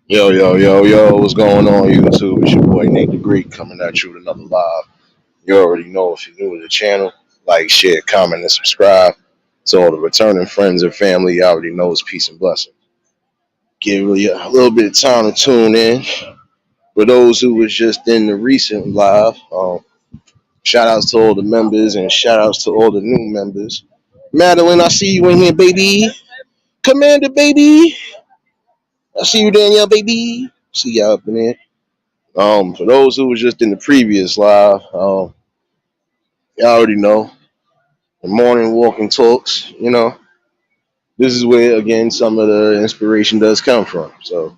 Yo, yo, yo, yo, what's going on, YouTube? It's your boy Nate the Greek coming at you with another live. You already know if you're new to the channel, like, share, comment, and subscribe. To all the returning friends and family, you already know it's peace and blessing. Give you a little bit of time to tune in. For those who was just in the recent live, shout outs to all the members and shout outs to all the new members. Madeline, I see you in here, baby. Commander, baby. I see you, Danielle, baby. See y'all up in there. For those who was just in the previous live, y'all already know the morning walking talks. This is where again some of the inspiration does come from. So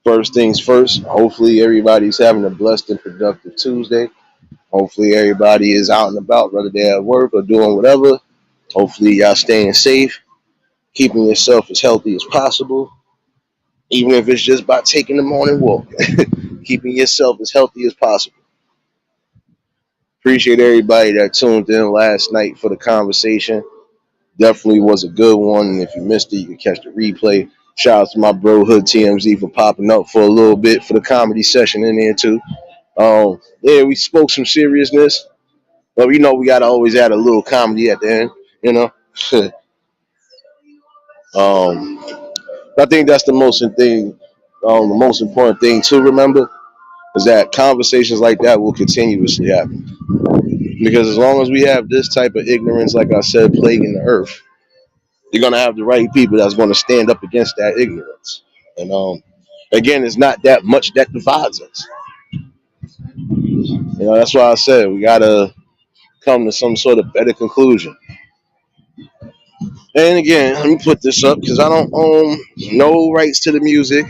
first things first. Hopefully everybody's having a blessed and productive Tuesday. Hopefully everybody is out and about, whether they're at work or doing whatever. Hopefully y'all staying safe, keeping yourself as healthy as possible, even if it's just by taking the morning walk, keeping yourself as healthy as possible. Appreciate everybody that tuned in last night for the conversation. Definitely was a good one. And if you missed it, you can catch the replay. Shout out to my bro Hood TMZ for popping up for a little bit for the comedy session in there too. Yeah, we spoke some seriousness, but we gotta always add a little comedy at the end. You know, um, I think that's the most thing. The most important thing to remember is that conversations like that will continuously happen. Because as long as we have this type of ignorance, like I said, plaguing the earth, you're gonna have the right people that's gonna stand up against that ignorance. And again, it's not that much that divides us. That's why I said we gotta come to some sort of better conclusion. And again, let me put this up because I don't own no rights to the music,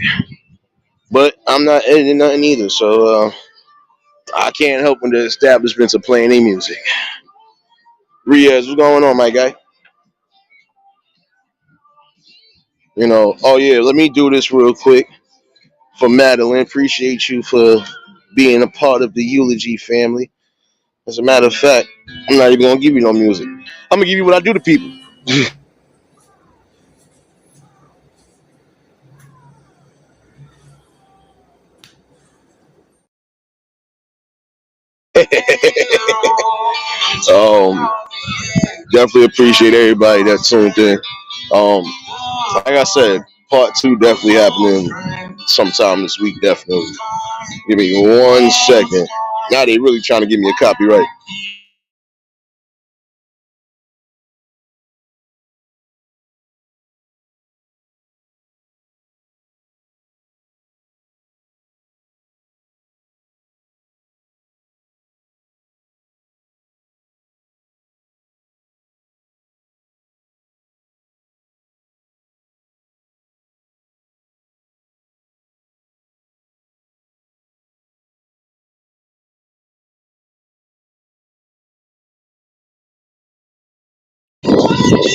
but I'm not editing nothing either, so I can't help when the establishments are playing their music. Riaz, what's going on, my guy? Oh yeah, let me do this real quick for Madeline. Appreciate you for being a part of the eulogy family. As a matter of fact, I'm not even gonna give you no music. I'm gonna give you what I do to people. um, Definitely appreciate everybody that tuned in. Um, like I said, part two definitely happening sometime this week. Definitely. Give me 1 second. Now they really trying to give me a copyright.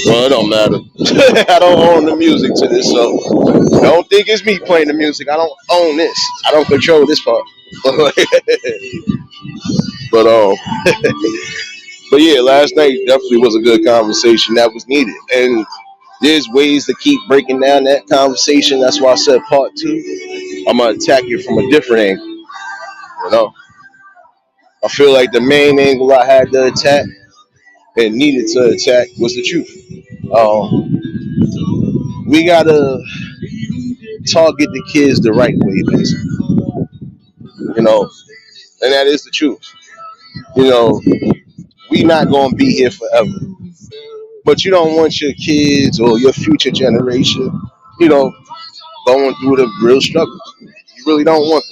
Well, it don't matter. I don't own the music to this, so I don't think it's me playing the music. I don't own this. I don't control this part. but but yeah, last night definitely was a good conversation that was needed, and there's ways to keep breaking down that conversation. That's why I said part two. I'm gonna attack it from a different angle. You know, I feel like the main angle I had to attack and needed to attack was the truth. Um, we gotta target the kids the right way, basically. You know, and that is the truth. You know, we not gonna be here forever, but you don't want your kids or your future generation, you know, going through the real struggles. You really don't want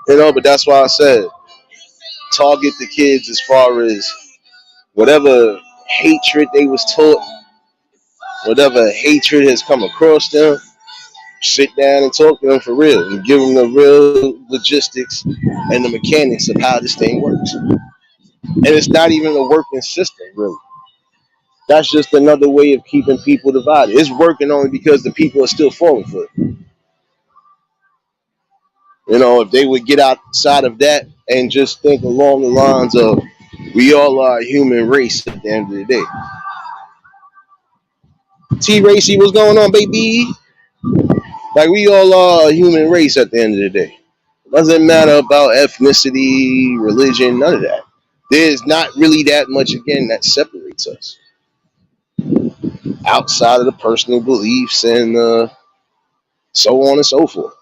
that. But that's why I said target the kids as far as whatever hatred they was taught, whatever hatred has come across them. Sit down and talk to them for real and give them the real logistics and the mechanics of how this thing works. And it's not even a working system, really. That's just another way of keeping people divided. It's working only because the people are still falling for it. If they would get outside of that and just think along the lines of we all are a human race at the end of the day. T Racy, what's going on, baby? Like we all are a human race at the end of the day. It doesn't matter about ethnicity, religion, none of that. There's not really that much again that separates us outside of the personal beliefs and so on and so forth.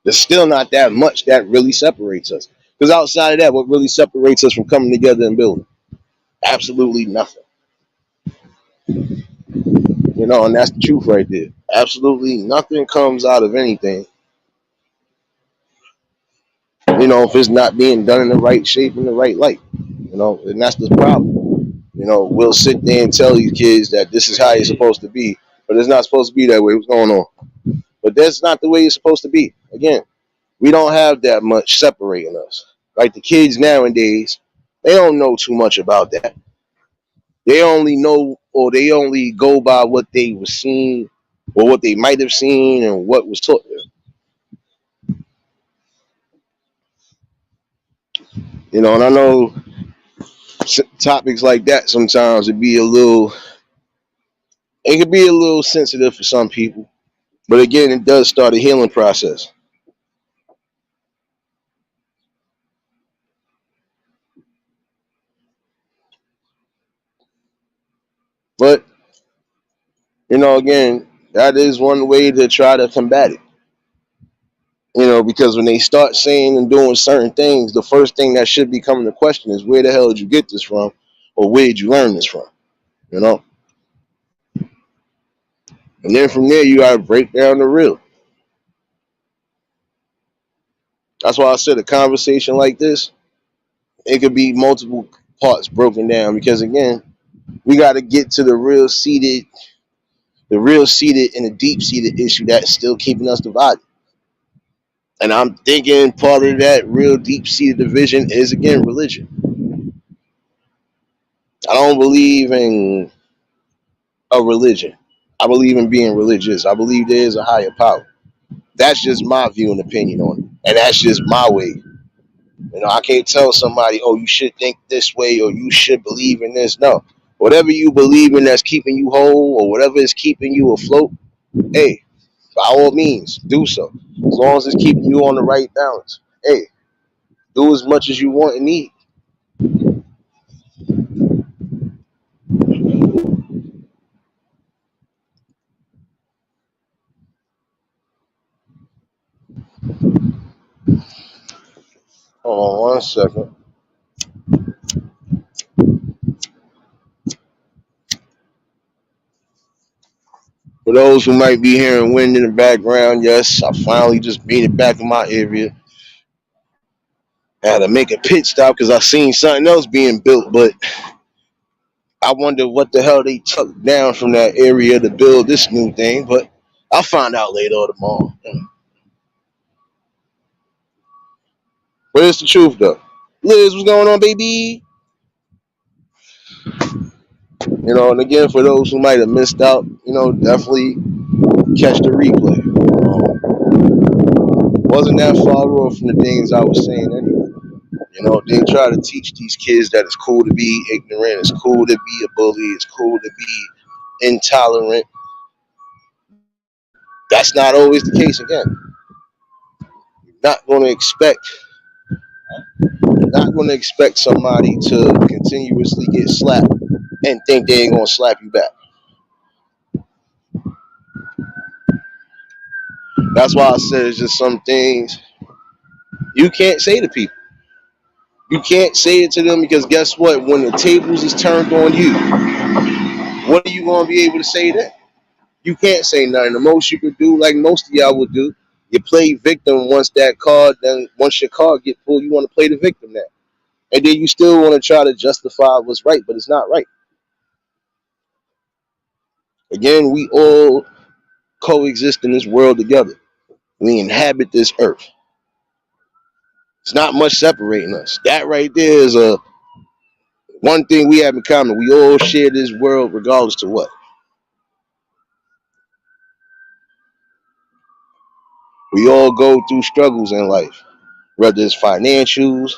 There's still not that much that really separates us. Because outside of that, what really separates us from coming together and building? Absolutely nothing. And that's the truth right there. Absolutely nothing comes out of anything, if it's not being done in the right shape, in the right light. And that's the problem. We'll sit there and tell these kids that this is how it's supposed to be, but it's not supposed to be that way. What's going on? But that's not the way it's supposed to be. Again, we don't have that much separating us. Like the kids nowadays, they don't know too much about that. They only know, or they only go by what they were seeing or what they might have seen and what was taught them. And I know topics like that sometimes it could be a little sensitive for some people. But again, it does start a healing process. But, again, that is one way to try to combat it. Because when they start saying and doing certain things, the first thing that should be coming to question is where the hell did you get this from? Or where did you learn this from? You know? And then from there, you got to break down the real. That's why I said a conversation like this, it could be multiple parts broken down because, again, we got to get to the real seated and the deep seated issue that's still keeping us divided. And I'm thinking part of that real deep seated division is, again, religion. I don't believe in a religion. I believe in being religious. I believe there is a higher power. That's just my view and opinion on it. And that's just my way. I can't tell somebody, oh, you should think this way or you should believe in this. No. Whatever you believe in that's keeping you whole or whatever is keeping you afloat, hey, by all means, do so. As long as it's keeping you on the right balance. Hey, do as much as you want and need. Hold on one second. For those who might be hearing wind in the background, yes, I finally just made it back in my area. I had to make a pit stop because I seen something else being built, but I wonder what the hell they took down from that area to build this new thing. But I'll find out later or tomorrow. But it's the truth, though. Liz, what's going on, baby? And again, for those who might have missed out, definitely catch the replay. Wasn't that far off from the things I was saying anyway. They try to teach these kids that it's cool to be ignorant, it's cool to be a bully, it's cool to be intolerant. That's not always the case. Again, not going to expect not going to expect somebody to continuously get slapped and think they ain't going to slap you back. That's why I said it's just some things you can't say to people. You can't say it to them because guess what? When the tables is turned on you, what are you going to be able to say then? You can't say nothing. The most you could do, like most of y'all would do, you play victim once your card get pulled, you want to play the victim now. And then you still want to try to justify what's right, but it's not right. Again, we all coexist in this world together. We inhabit this earth. It's not much separating us. That right there is a one thing we have in common. We all share this world regardless to what. We all go through struggles in life, whether it's financials,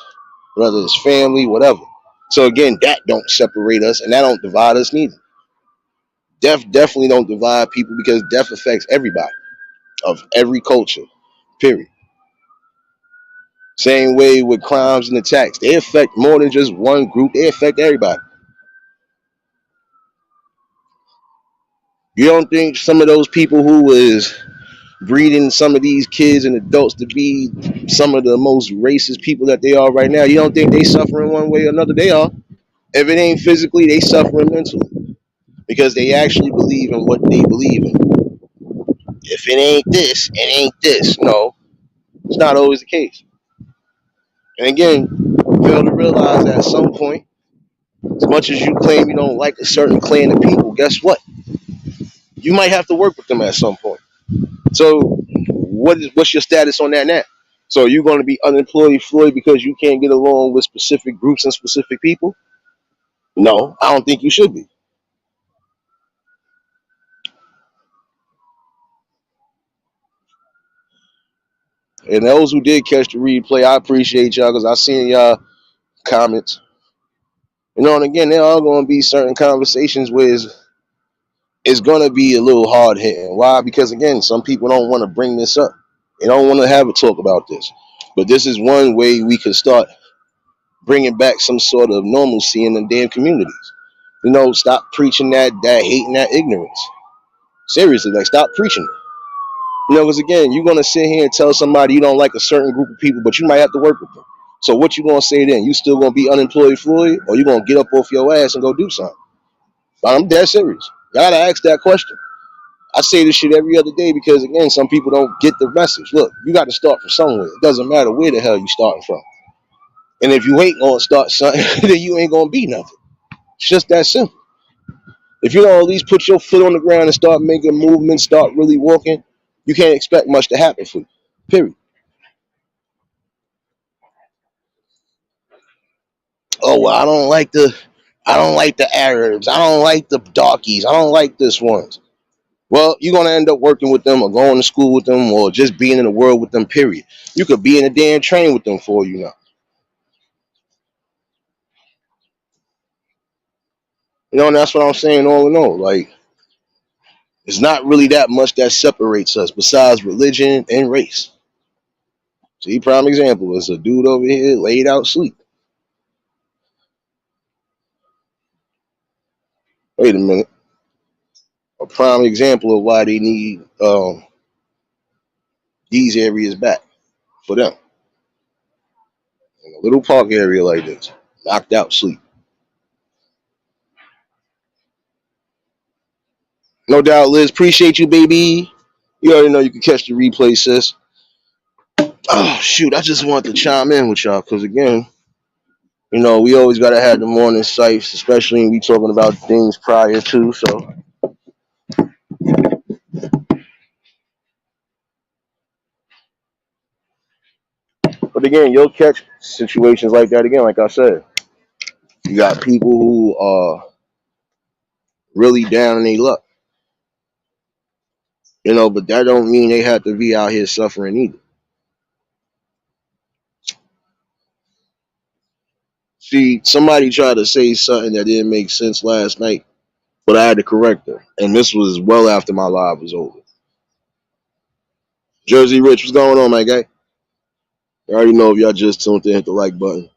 whether it's family, whatever. So again, that don't separate us and that don't divide us neither. Death definitely don't divide people because death affects everybody of every culture. Period. Same way with crimes and attacks. They affect more than just one group. They affect everybody. You don't think some of those people who was breeding some of these kids and adults to be some of the most racist people that they are right now, you don't think they suffering one way or another? They are. If it ain't physically, they suffering mentally because they actually believe in what they believe in. If it ain't this, it ain't this. No, it's not always the case. And again, fail to realize that at some point, as much as you claim you don't like a certain clan of people, guess what? You might have to work with them at some point. So, what's your status on that now? So, you're going to be unemployed, Floyd, because you can't get along with specific groups and specific people? No, I don't think you should be. And those who did catch the replay, I appreciate y'all because I seen y'all comments. And again, there are going to be certain conversations where it's going to be a little hard hitting. Why? Because again, some people don't want to bring this up. They don't want to have a talk about this. But this is one way we could start bringing back some sort of normalcy in the damn communities. Stop preaching that hate and that ignorance. Seriously, like stop preaching it. Because again, you're gonna sit here and tell somebody you don't like a certain group of people, but you might have to work with them. So what you gonna say then? You still gonna be unemployed, Floyd, or you gonna get up off your ass and go do something? I'm dead serious. You gotta ask that question. I say this shit every other day because again, some people don't get the message. Look, you got to start from somewhere. It doesn't matter where the hell you starting from. And if you ain't gonna start something, then you ain't gonna be nothing. It's just that simple. If you don't at least put your foot on the ground and start making movements, start really walking, you can't expect much to happen for you. Period. Oh well, I don't like the Arabs. I don't like the darkies. I don't like this ones. Well, you're gonna end up working with them or going to school with them or just being in the world with them, period. You could be in a damn train with them for you know. And that's what I'm saying all in all. Like, it's not really that much that separates us besides religion and race. See, prime example is a dude over here laid out sleep. Wait a minute. A prime example of why they need these areas back for them. In a little park area like this. Knocked out sleep. No doubt, Liz. Appreciate you, baby. You already know you can catch the replay, sis. Oh, shoot. I just wanted to chime in with y'all because, again, we always got to have the morning sights, especially when we talking about things prior to. So, but again, you'll catch situations like that again, like I said. You got people who are really down in their luck, but that don't mean they have to be out here suffering either. See, somebody tried to say something that didn't make sense last night, but I had to correct her. And this was well after my live was over. Jersey Rich, what's going on, my guy? I already know if y'all just tuned in, hit the like button.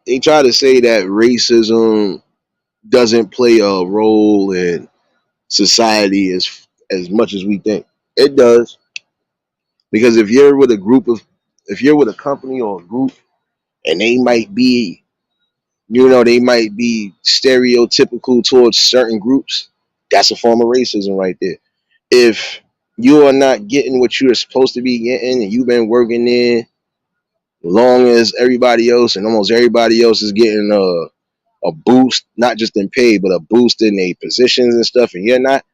They try to say that racism doesn't play a role in society as much as we think. It does. Because if you're with a company or a group and they might be stereotypical towards certain groups, that's a form of racism right there. If you are not getting what you're supposed to be getting and you've been working there long as everybody else and almost everybody else is getting a boost, not just in pay, but a boost in their positions and stuff, and you're not,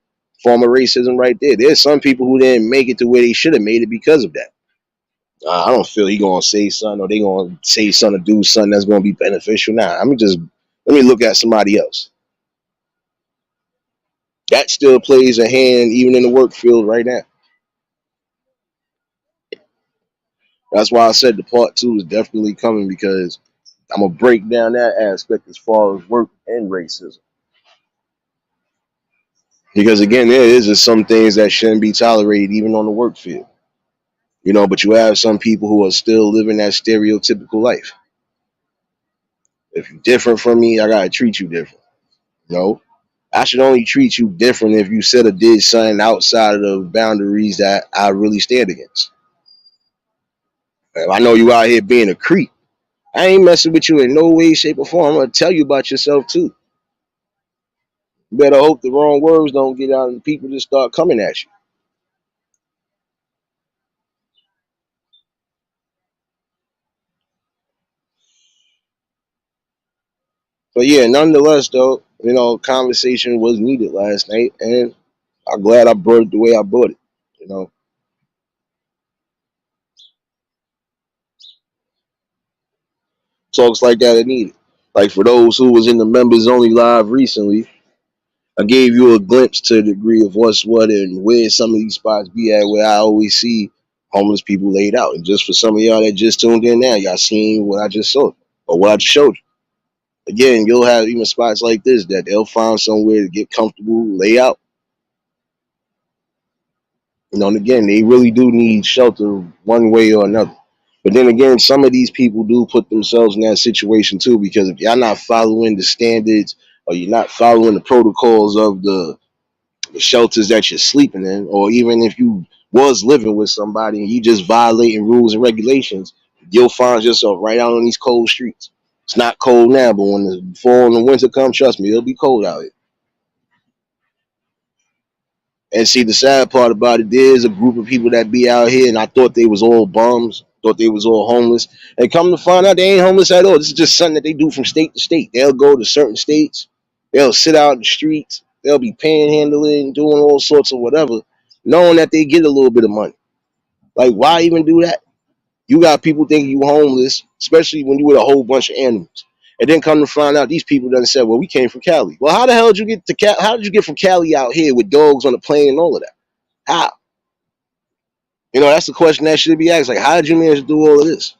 form of racism right there. There's some people who didn't make it to where they should have made it because of that. I don't feel he gonna say something or they gonna say something to do something that's gonna be beneficial. Nah, let me look at somebody else. That still plays a hand even in the work field right now. That's why I said the part two is definitely coming because I'm gonna break down that aspect as far as work and racism. Because again, there is just some things that shouldn't be tolerated even on the work field. But you have some people who are still living that stereotypical life. If you're different from me, I gotta treat you different. No, I should only treat you different if you said or did something outside of the boundaries that I really stand against. If I know you out here being a creep, I ain't messing with you in no way, shape, or form. I'm gonna tell you about yourself too. You better hope the wrong words don't get out and people just start coming at you. But yeah, nonetheless, though, conversation was needed last night, and I'm glad I brought it the way I brought it. You know, Talks like that are needed. Like for those who was in the members only live recently, I gave you a glimpse to the degree of what's what and where some of these spots be at where I always see homeless people laid out. And just for some of y'all that just tuned in now, y'all seen what I just saw or what I just showed you. Again, you'll have even spots like this that they'll find somewhere to get comfortable, lay out. And again, they really do need shelter one way or another. But then again, some of these people do put themselves in that situation too, because if y'all not following the standards or you're not following the protocols of the shelters that you're sleeping in, or even if you was living with somebody and you just violating rules and regulations, you'll find yourself right out on these cold streets. It's not cold now, but when the fall and the winter come, trust me, it'll be cold out here. And see, the sad part about it, there's a group of people that be out here, and I thought they was all bums, thought they was all homeless. And come to find out, they ain't homeless at all. This is just something that they do from state to state. They'll go to certain states, they'll sit out in the streets, they'll be panhandling, doing all sorts of whatever, knowing that they get a little bit of money. Like, why even do that? You got people thinking you homeless, especially when you with a whole bunch of animals. And then come to find out, these people done said, "Well, we came from Cali." Well, how the hell did you get to Cali? How did you get from Cali out here with dogs on the plane and all of that? How? That's the question that should be asked. Like, how did you manage to do all of this?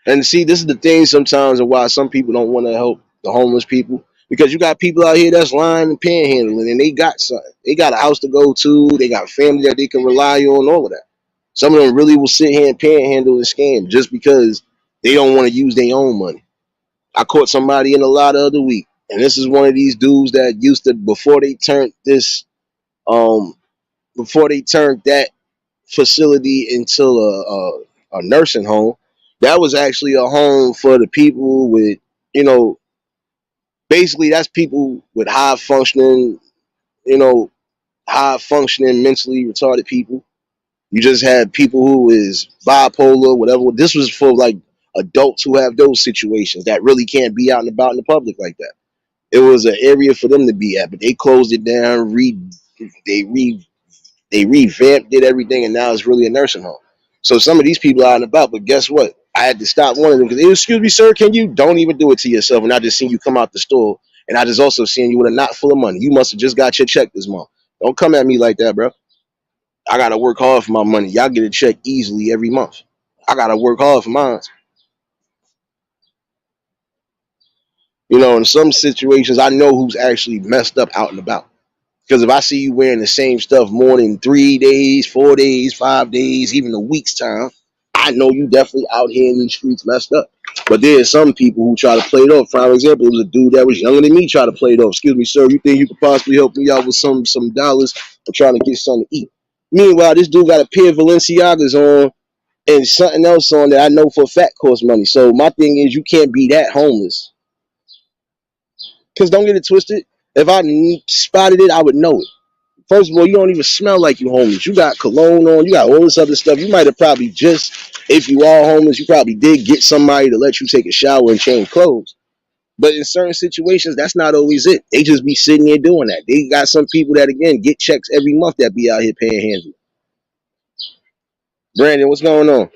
And see, this is the thing sometimes of why some people don't want to help the homeless people. Because you got people out here that's lying and panhandling, and they got something. They got a house to go to. They got family that they can rely on, all of that. Some of them really will sit here and panhandle and scam just because they don't want to use their own money. I caught somebody in a lot the other week, and this is one of these dudes that used to, before they turned that facility into a nursing home. That was actually a home for the people with, you know, basically that's people with you know, high functioning, mentally retarded people. You just had people who is bipolar, whatever. This was for like adults who have those situations that really can't be out and about in the public like that. It was an area for them to be at, but they closed it down, they re they revamped, did everything, and now it's really a nursing home. So some of these people are out and about, but guess what? I had to stop one of them because, excuse me, sir, can you don't even do it to yourself? And I just seen you come out the store, and I just also seen you with a knot full of money. You must have just got your check this month. Don't come at me like that, bro. I gotta work hard for my money. Y'all get a check easily every month. I gotta work hard for mine. In some situations, I know who's actually messed up out and about. Because if I see you wearing the same stuff more than 3 days, 4 days, 5 days, even a week's time, I know you definitely out here in these streets messed up. But there's some people who try to play it off. For example, it was a dude that was younger than me try to play it off. Excuse me, sir, you think you could possibly help me out with some dollars? I'm trying to get something to eat. Meanwhile, this dude got a pair of Balenciagas on and something else on that I know for a fact costs money. So my thing is, you can't be that homeless. Because don't get it twisted. If I spotted it, I would know it. First of all, you don't even smell like you homeless. You got cologne on. You got all this other stuff. You might have probably just, if you are homeless, you probably did get somebody to let you take a shower and change clothes. But in certain situations, that's not always it. They just be sitting there doing that. They got some people that, again, get checks every month that be out here panhandling. Brandon, what's going on?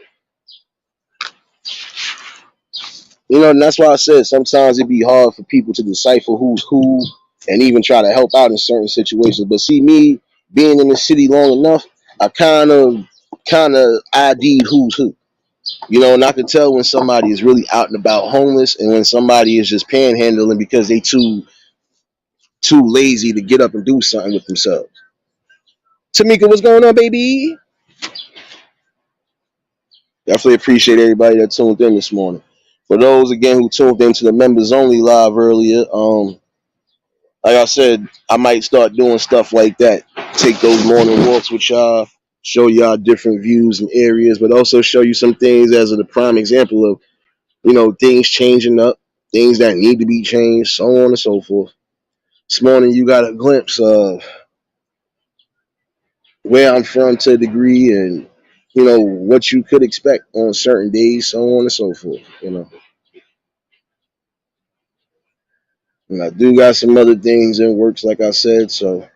And that's why I said sometimes it'd be hard for people to decipher who's who and even try to help out in certain situations. But see, me being in the city long enough, I kind of ID'd who's who. And I can tell when somebody is really out and about homeless and when somebody is just panhandling because they too too lazy to get up and do something with themselves. Tamika, what's going on, baby? Definitely appreciate everybody that tuned in this morning. For those again who tuned into the members only live earlier, like I said, I might start doing stuff like that. Take those morning walks with y'all, show y'all different views and areas, but also show you some things as a prime example of, things changing up, things that need to be changed, so on and so forth. This morning you got a glimpse of where I'm from to a degree and what you could expect on certain days, so on and so forth. And I do got some other things in works, like I said, so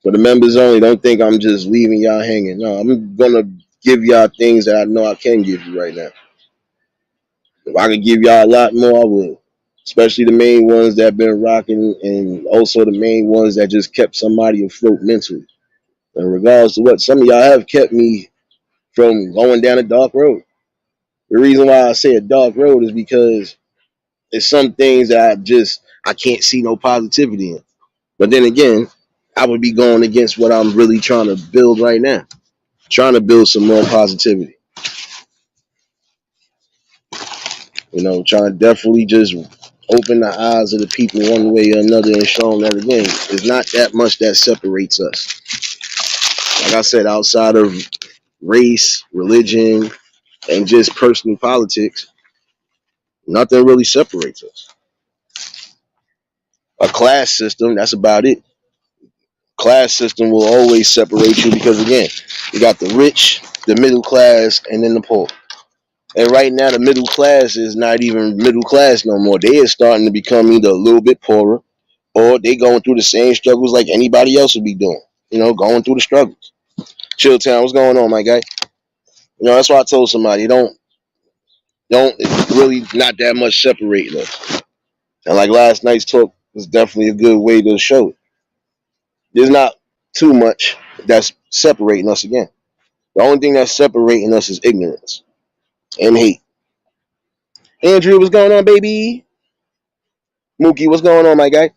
for the members only, don't think I'm just leaving y'all hanging. No, I'm gonna give y'all things that I know I can give you right now. If I could give y'all a lot more, I would. Especially the main ones that have been rocking, and also the main ones that just kept somebody afloat mentally. In regards to what some of y'all have kept me from going down a dark road. The reason why I say a dark road is because there's some things that I can't see no positivity in. But then again, I would be going against what I'm really trying to build right now. Trying to build some more positivity. Trying to definitely just open the eyes of the people one way or another and show them that again, it's not that much that separates us. Like I said, outside of race, religion, and just personal politics, nothing really separates us. A class system, that's about it. Class system will always separate you because again, you got the rich, the middle class, and then the poor. And right now, the middle class is not even middle class no more. They are starting to become either a little bit poorer or they going through the same struggles like anybody else would be doing. Going through the struggles. Chill Town, what's going on, my guy? That's why I told somebody don't it's really not that much separating us. And like last night's talk was definitely a good way to show it. There's not too much that's separating us again. The only thing that's separating us is ignorance and hate. Andrew, what's going on, baby? Mookie, what's going on, my guy?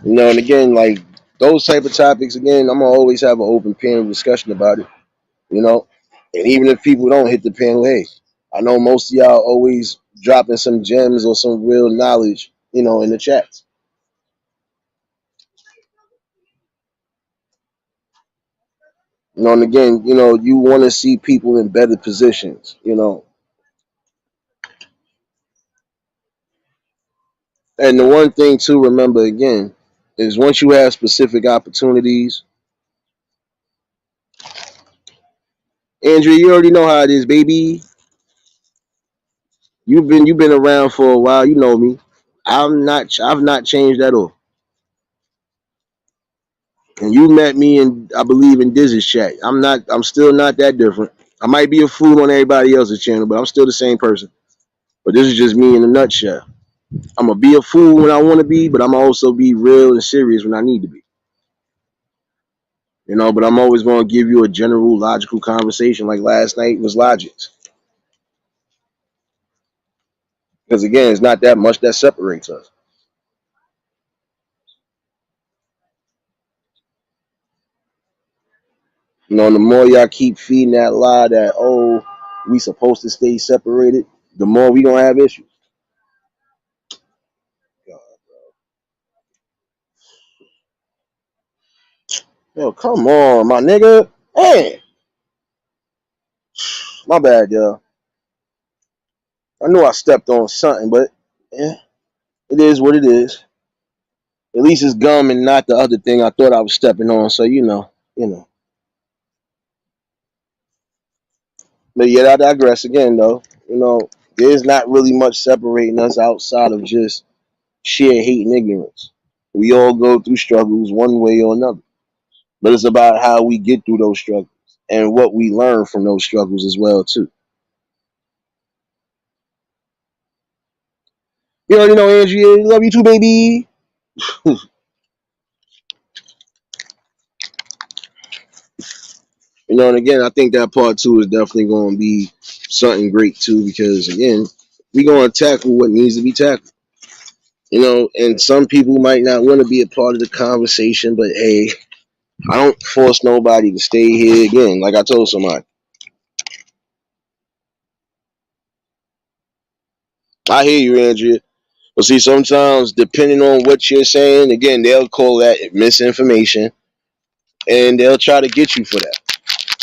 And again, like those type of topics, again, I'm gonna always have an open panel discussion about it. You know, and even if people don't hit the panel, hey, I know most of y'all always dropping some gems or some real knowledge, in the chats. And again, you want to see people in better positions. And the one thing to remember again is once you have specific opportunities, Andrea, you already know how it is, baby. You've been around for a while. You know me. I've not changed at all. And you met me in I believe in Diz's chat. I'm still not that different. I might be a fool on everybody else's channel, but I'm still the same person. But this is just me in a nutshell. I'm gonna be a fool when I want to be, but I'm gonna also be real and serious when I need to be. But I'm always gonna give you a general logical conversation like last night was logics. Because again, it's not that much that separates us. And the more y'all keep feeding that lie that, oh, we supposed to stay separated, the more we gonna have issues. Yo, come on, my nigga. Hey, my bad, yo. I knew I stepped on something, but yeah, it is what it is. At least it's gum and not the other thing I thought I was stepping on. So you know. But yet I digress again, though. There's not really much separating us outside of just sheer hate and ignorance. We all go through struggles one way or another. But it's about how we get through those struggles and what we learn from those struggles as well too. You already know, Angie. Love you too, baby. And again, I think that part two is definitely going to be something great too, because again, we're going to tackle what needs to be tackled. And some people might not want to be a part of the conversation, but hey, I don't force nobody to stay here. Again, like I told somebody, I hear you, Andrea. But see, sometimes depending on what you're saying, again, they'll call that misinformation, and they'll try to get you for that.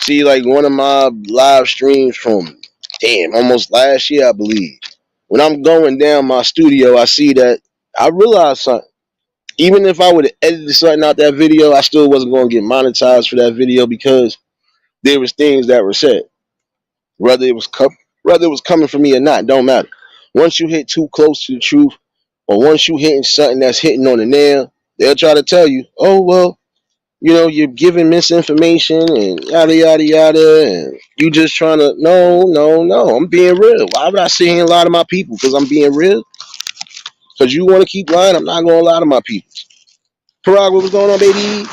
See, like one of my live streams from, damn, almost last year, I believe. When I'm going down my studio, I see that I realized something. Even if I would have edited something out that video, I still wasn't going to get monetized for that video because there was things that were said. Whether it was whether it was coming from me or not, don't matter. Once you hit too close to the truth, or once you hitting something that's hitting on the nail, they'll try to tell you, oh well, you're giving misinformation and yada yada yada, and you just trying to no, no, no. I'm being real. Why would I sit here and lie to my people? Because I'm being real. Because you want to keep lying, I'm not gonna lie to my people. Parag, what's going on, baby?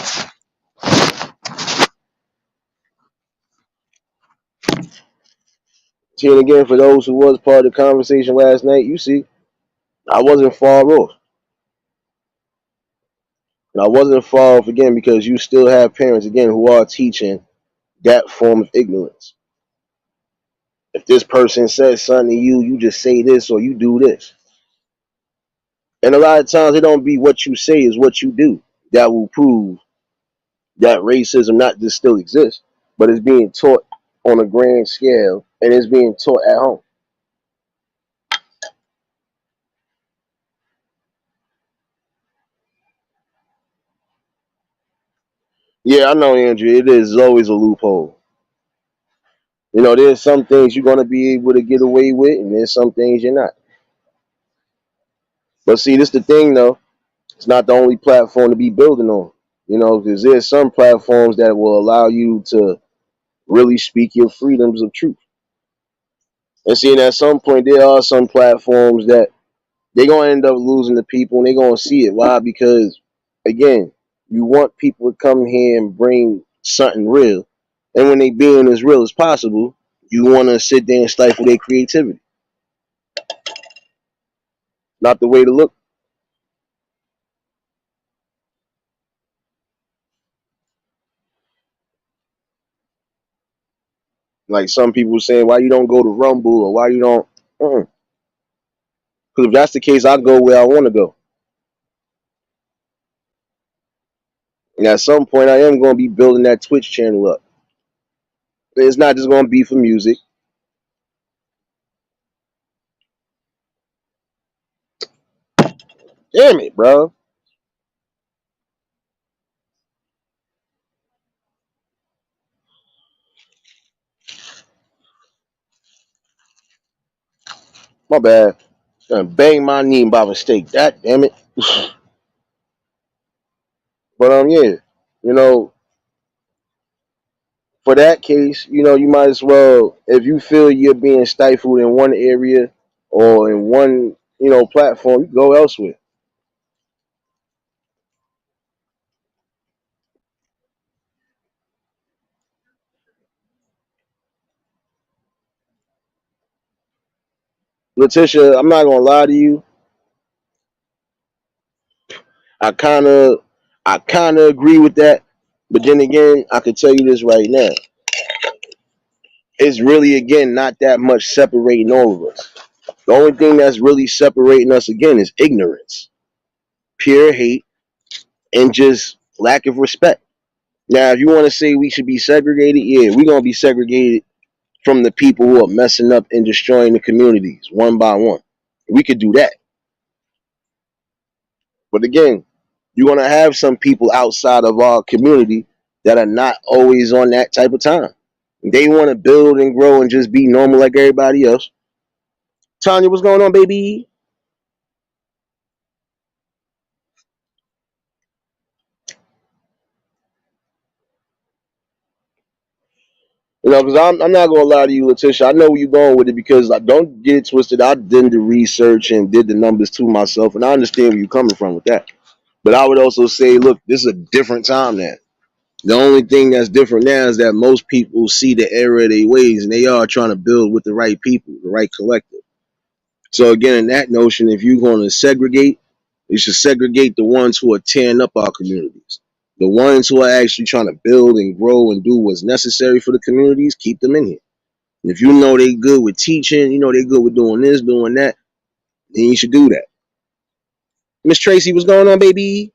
See, and again, for those who was part of the conversation last night, you see, I wasn't far off. And I wasn't far off again because you still have parents again who are teaching that form of ignorance. If this person says something to you, you just say this or you do this. And a lot of times it don't be what you say, is what you do that will prove that racism not just still exists, but it's being taught on a grand scale and it's being taught at home. Yeah, I know, Andrew. It is always a loophole. There's some things you're gonna be able to get away with, and there's some things you're not. But see, this the thing though. It's not the only platform to be building on. Because there's some platforms that will allow you to really speak your freedoms of truth. And seeing at some point there are some platforms that they're gonna end up losing the people, and they're gonna see it. Why? Because again, you want people to come here and bring something real, and when they being as real as possible, you want to sit there and stifle their creativity. Not the way to look. Like some people saying, why you don't go to Rumble or why you don't? Because if that's the case, I go where I want to go. And at some point, I am going to be building that Twitch channel up. It's not just going to be for music. Damn it, bro. My bad. Bang my knee by mistake. That damn it. But yeah, you know, for that case, you might as well, if you feel you're being stifled in one area or in one, platform, you go elsewhere. Letitia, I'm not gonna lie to you. I kind of, I kind of agree with that. But then again, I can tell you this right now. It's really again not that much separating all of us. The only thing that's really separating us again is ignorance, pure hate, and just lack of respect. Now, if you want to say we should be segregated, yeah, we're gonna be segregated from the people who are messing up and destroying the communities one by one. We could do that. But again, you're gonna have some people outside of our community that are not always on that type of time. They want to build and grow and just be normal like everybody else. Tanya, what's going on, baby? Because I'm not gonna lie to you, Letitia. I know where you're going with it because I don't get it twisted. I did the research and did the numbers to myself, and I understand where you're coming from with that. But I would also say, look, this is a different time now. The only thing that's different now is that most people see the error of their ways, and they are trying to build with the right people, the right collective. So again, in that notion, if you're going to segregate, We should segregate the ones who are tearing up our communities. The ones who are actually trying to build and grow and do what's necessary for the communities, keep them in here. And if you know they good with teaching, you know they good with doing this, doing that, then you should do that. Miss Tracy, what's going on, baby?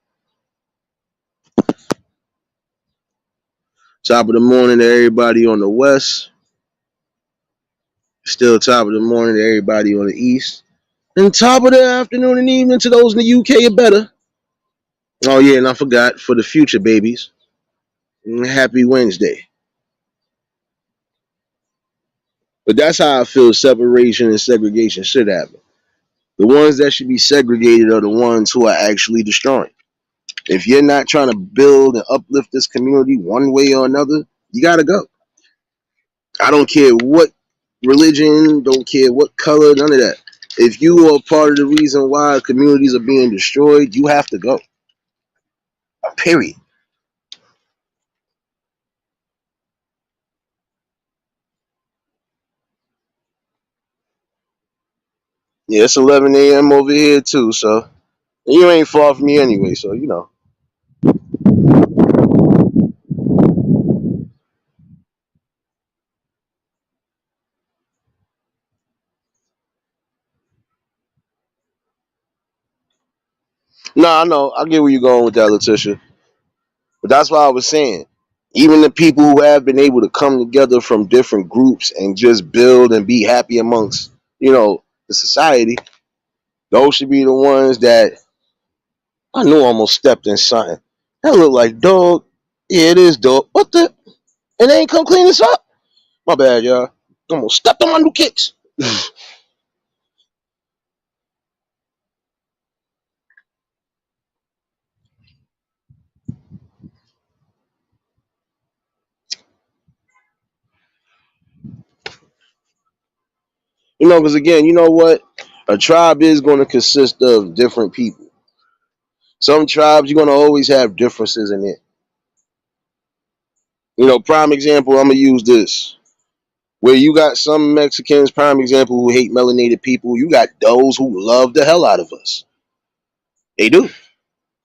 Top of the morning to everybody on the west. Still top of the morning to everybody on the east. And top of the afternoon and evening to those in the UK or better. Oh yeah, and I forgot for the future babies. Happy Wednesday. But that's how I feel separation and segregation should happen. The ones that should be segregated are the ones who are actually destroying. If you're not trying to build and uplift this community one way or another, you gotta go. I don't care what religion, don't care what color, none of that. If you are part of the reason why communities are being destroyed, you have to go. Period. Yeah, it's 11 a.m. over here too, so you ain't far from me anyway, so you know. Nah, I know. I get where you're going with that, Letitia. But that's why I was saying, even the people who have been able to come together from different groups and just build and be happy amongst, the society, those should be the ones that I knew almost stepped in something. That looked like dog. Yeah, it is dog. What the? And they ain't come clean this up? My bad, y'all. Almost stepped on my new kicks. Because again, you know what? A tribe is going to consist of different people. Some tribes, you're going to always have differences in it. Prime example, I'm going to use this. Where you got some Mexicans, prime example, who hate melanated people. You got those who love the hell out of us. They do.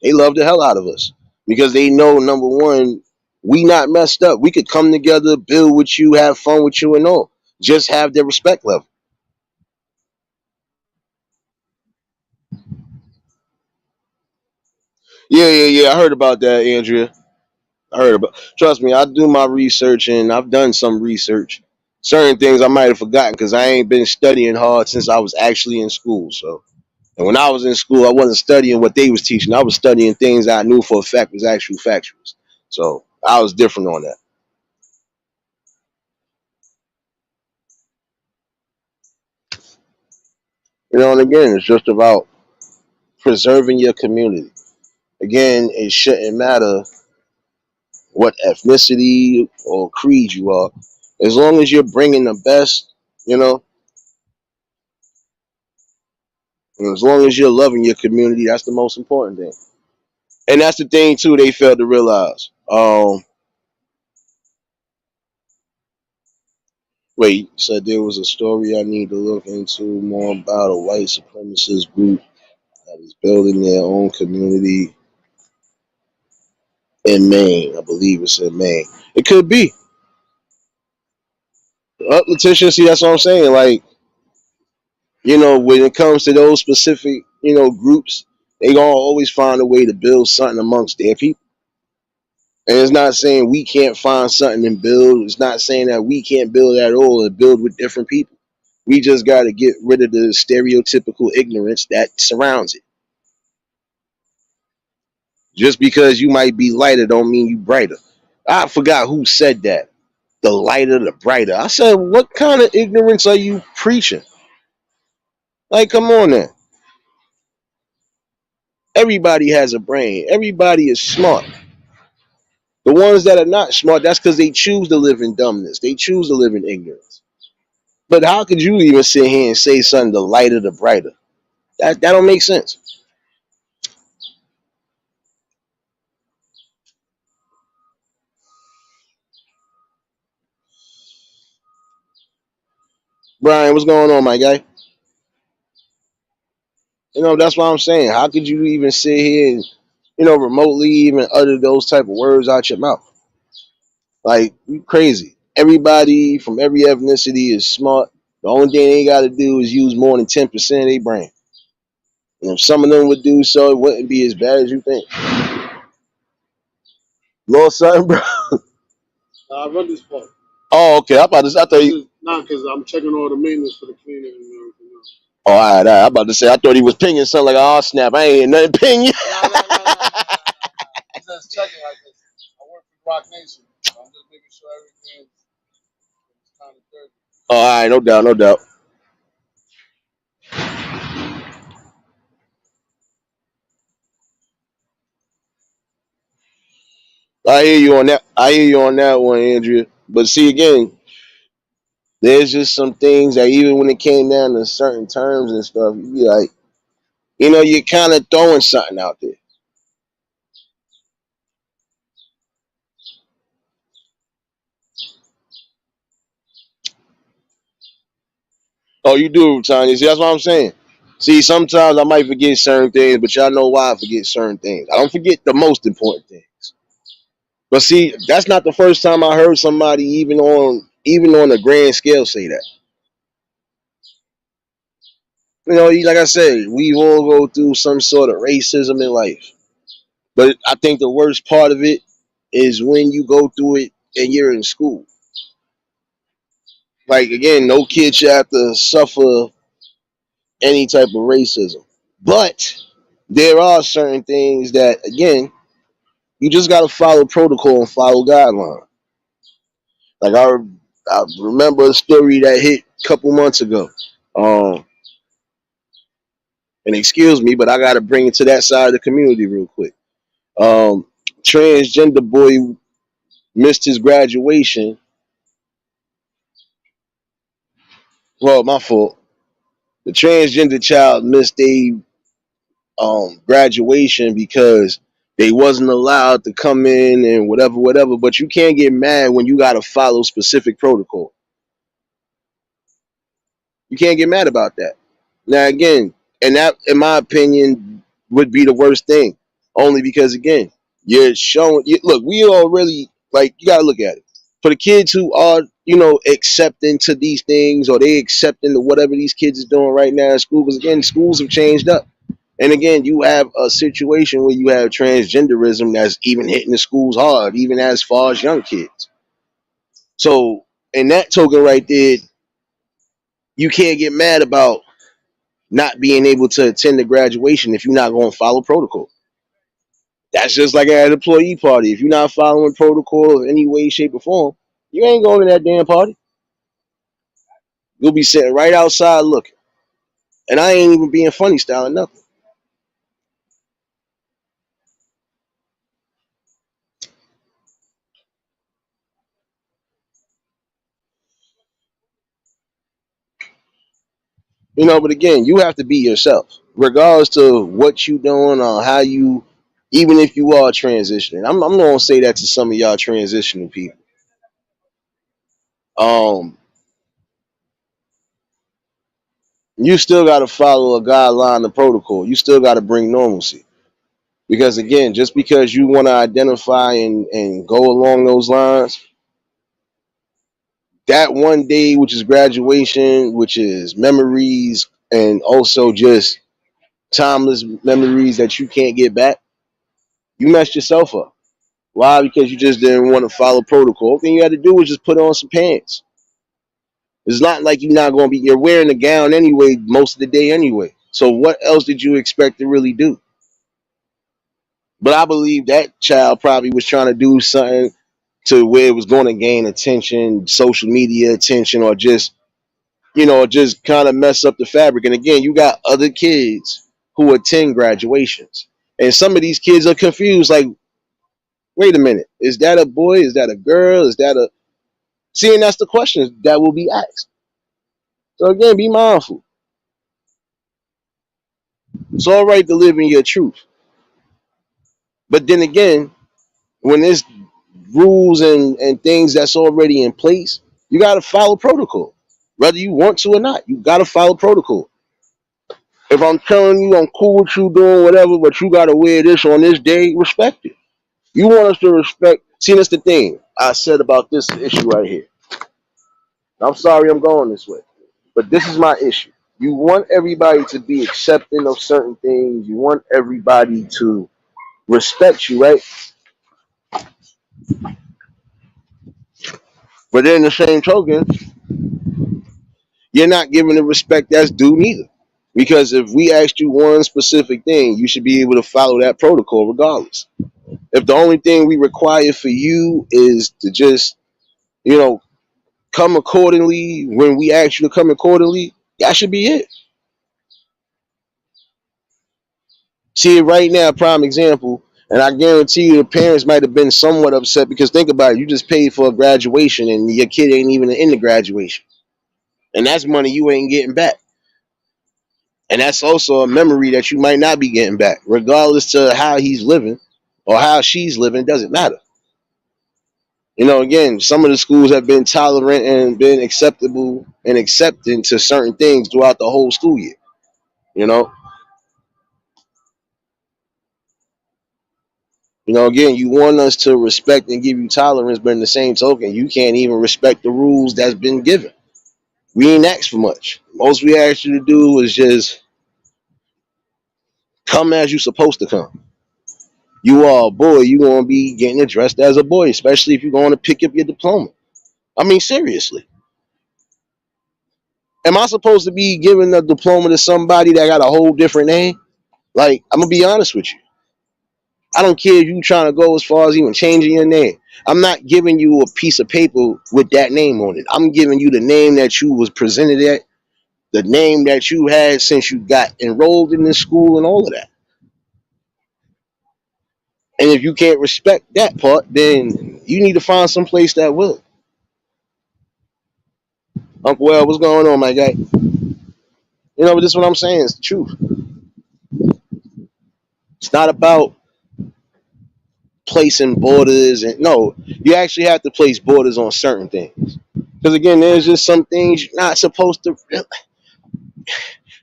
They love the hell out of us. Because they know, number one, we not messed up. We could come together, build with you, have fun with you and all. Just have their respect level. Yeah, yeah, yeah. I heard about that, Andrea. I heard about. Trust me, I do my research and I've done some research. Certain things I might have forgotten because I ain't been studying hard since I was actually in school. So, and when I was in school, I wasn't studying what they was teaching. I was studying things I knew for a fact was actual factuals. So I was different on that. And again, it's just about preserving your community. Again, it shouldn't matter what ethnicity or creed you are, as long as you're bringing the best, you know, and as long as you're loving your community, that's the most important thing. And that's the thing too. They failed to realize. Wait, said there was a story I need to look into more about a white supremacist group that is building their own community in Maine. I believe it's in Maine. It could be. Letitia, see, that's what I'm saying. Like, when it comes to those specific, groups, they gonna always find a way to build something amongst their people. And it's not saying we can't find something and build. It's not saying that we can't build at all and build with different people. We just got to get rid of the stereotypical ignorance that surrounds it. Just because you might be lighter don't mean you brighter. I forgot who said that. The lighter, the brighter. I said, what kind of ignorance are you preaching? Like, come on now. Everybody has a brain. Everybody is smart. The ones that are not smart, that's because they choose to live in dumbness. They choose to live in ignorance. But how could you even sit here and say something the lighter, the brighter? That don't make sense. Brian, what's going on, my guy? That's what I'm saying. How could you even sit here and remotely even utter those type of words out your mouth? Like, you crazy. Everybody from every ethnicity is smart. The only thing they got to do is use more than 10% of their brain. And if some of them would do so, it wouldn't be as bad as you think. Lost something, bro. I run this part. Oh, okay. I thought you. Nah, because I'm checking all the maintenance for the cleaning and everything else. Oh, all right, all right. I'm about to say, I thought he was pinging something like, oh, snap. I ain't hear nothing ping you. Nah. I'm just checking like this. I work for Rock Nation. So I'm just making sure everything's kind of dirty. Oh, all right. No doubt, no doubt. I hear you on that. I hear you on that one, Andrea. But see, again, there's just some things that even when it came down to certain terms and stuff, you be like, you're kind of throwing something out there. Oh, you do, Tanya. See, that's what I'm saying. See, sometimes I might forget certain things, but y'all know why I forget certain things. I don't forget the most important things. But see, that's not the first time I heard somebody even on a grand scale say that. Like I said, we all go through some sort of racism in life. But I think the worst part of it is when you go through it and you're in school. Like, again, no kid should have to suffer any type of racism. But there are certain things that, again, you just got to follow protocol and follow guidelines. Like, I remember a story that hit a couple months ago. Um, and excuse me, but I got to bring it to that side of the community real quick. Um, Transgender boy missed his graduation. Well, my fault. The transgender child missed a graduation because they wasn't allowed to come in and whatever. But you can't get mad when you got to follow specific protocol. You can't get mad about that. Now, again, and that, in my opinion, would be the worst thing. Only because, again, you're showing. Look, we all really, like, you got to look at it. For the kids who are, accepting to these things, or they accepting to whatever these kids is doing right now in school, because, again, schools have changed up. And again, you have a situation where you have transgenderism that's even hitting the schools hard, even as far as young kids. So, in that token right there, you can't get mad about not being able to attend the graduation if you're not going to follow protocol. That's just like at an employee party. If you're not following protocol in any way, shape, or form, you ain't going to that damn party. You'll be sitting right outside looking. And I ain't even being funny style or nothing. But again, you have to be yourself, regardless to what you doing or how you, even if you are transitioning. I'm gonna say that to some of y'all transitional people. Um, you still got to follow a guideline, the protocol. You still got to bring normalcy, because again, just because you want to identify and go along those lines, that one day, which is graduation, which is memories, and also just timeless memories that you can't get back, you messed yourself up. Why? Because you just didn't want to follow protocol. All thing you had to do was just put on some pants. It's not like you're not going to be, you're wearing a gown anyway, most of the day anyway. So what else did you expect to really do? But I believe that child probably was trying to do something to where it was going to gain attention, social media attention, or just kind of mess up the fabric. And again, you got other kids who attend graduations. And some of these kids are confused, like, wait a minute, is that a boy? Is that a girl? Is that a seeing? That's the questions that will be asked. So again, be mindful. It's all right to live in your truth. But then again, when there's rules and things that's already in place, you got to follow protocol. Whether you want to or not, you got to follow protocol. If I'm telling you I'm cool with you doing whatever, but you gotta wear this on this day, respect it. You want us to respect. See, that's the thing I said about this issue right here. I'm sorry I'm going this way, but this is my issue. You want everybody to be accepting of certain things. You want everybody to respect you, right? But then, in the same token, you're not giving the respect that's due neither. Because if we asked you one specific thing, you should be able to follow that protocol regardless. If the only thing we require for you is to just, you know, come accordingly when we ask you to come accordingly, that should be it. See, right now, prime example, and I guarantee you the parents might have been somewhat upset because think about it, you just paid for a graduation and your kid ain't even in the graduation. And that's money you ain't getting back. And that's also a memory that you might not be getting back, regardless to how he's living or how she's living, it doesn't matter. Again, some of the schools have been tolerant and been acceptable and accepting to certain things throughout the whole school year. You know, again, you want us to respect and give you tolerance, but in the same token, you can't even respect the rules that's been given. We ain't asked for much. Most we asked you to do is just come as you supposed to come. You are a boy, you gonna be getting addressed as a boy, especially if you're going to pick up your diploma. I mean, seriously. Am I supposed to be giving a diploma to somebody that got a whole different name? Like, I'm gonna be honest with you. I don't care if you trying to go as far as even changing your name. I'm not giving you a piece of paper with that name on it. I'm giving you the name that you was presented at, the name that you had since you got enrolled in this school and all of that. And if you can't respect that part, then you need to find some place that will. Uncle Well, what's going on, my guy? But this is what I'm saying. It's the truth. It's not about placing borders and no, you actually have to place borders on certain things. Because again, there's just some things you're not supposed to.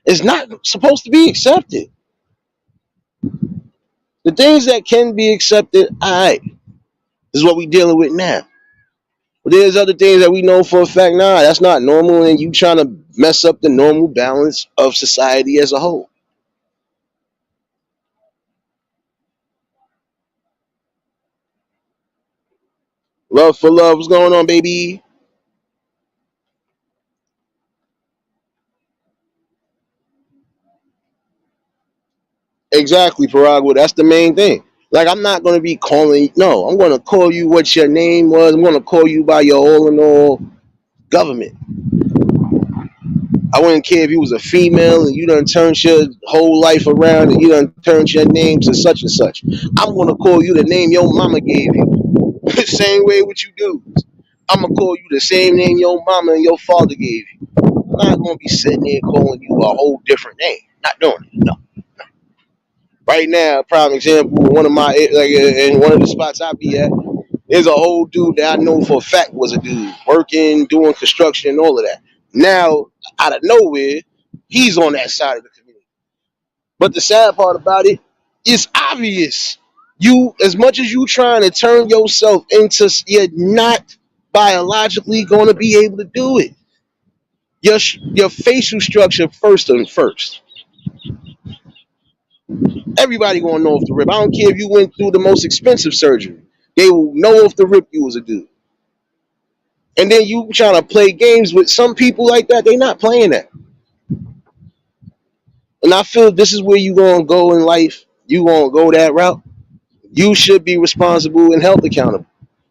It's not supposed to be accepted. The things that can be accepted, all right, this is what we're dealing with now. But there's other things that we know for a fact, nah, that's not normal, and you trying to mess up the normal balance of society as a whole. Love for love, what's going on, baby? Exactly, Paragua. That's the main thing. Like, I'm not going to be calling, no, I'm going to call you what your name was. I'm going to call you by your all in all government. I wouldn't care if you was a female and you done turned your whole life around and you done turned your name to such and such. I'm going to call you the name your mama gave you. Same way with you dudes. I'm going to call you the same name your mama and your father gave you. I'm not going to be sitting there calling you a whole different name. Not doing it. No. Right now, prime example, one of my like in one of the spots I be at, there's a old dude that I know for a fact was a dude working, doing construction, and all of that. Now, out of nowhere, he's on that side of the community. But the sad part about it, it's obvious. You, as much as you trying to turn yourself into, you're not biologically going to be able to do it. Your facial structure first and first. Everybody gonna know off the rip. I don't care if you went through the most expensive surgery. They will know off the rip you was a dude. And then you trying to play games with some people like that, they not playing that. And I feel this is where you gonna go in life. You gonna go that route. You should be responsible and held accountable.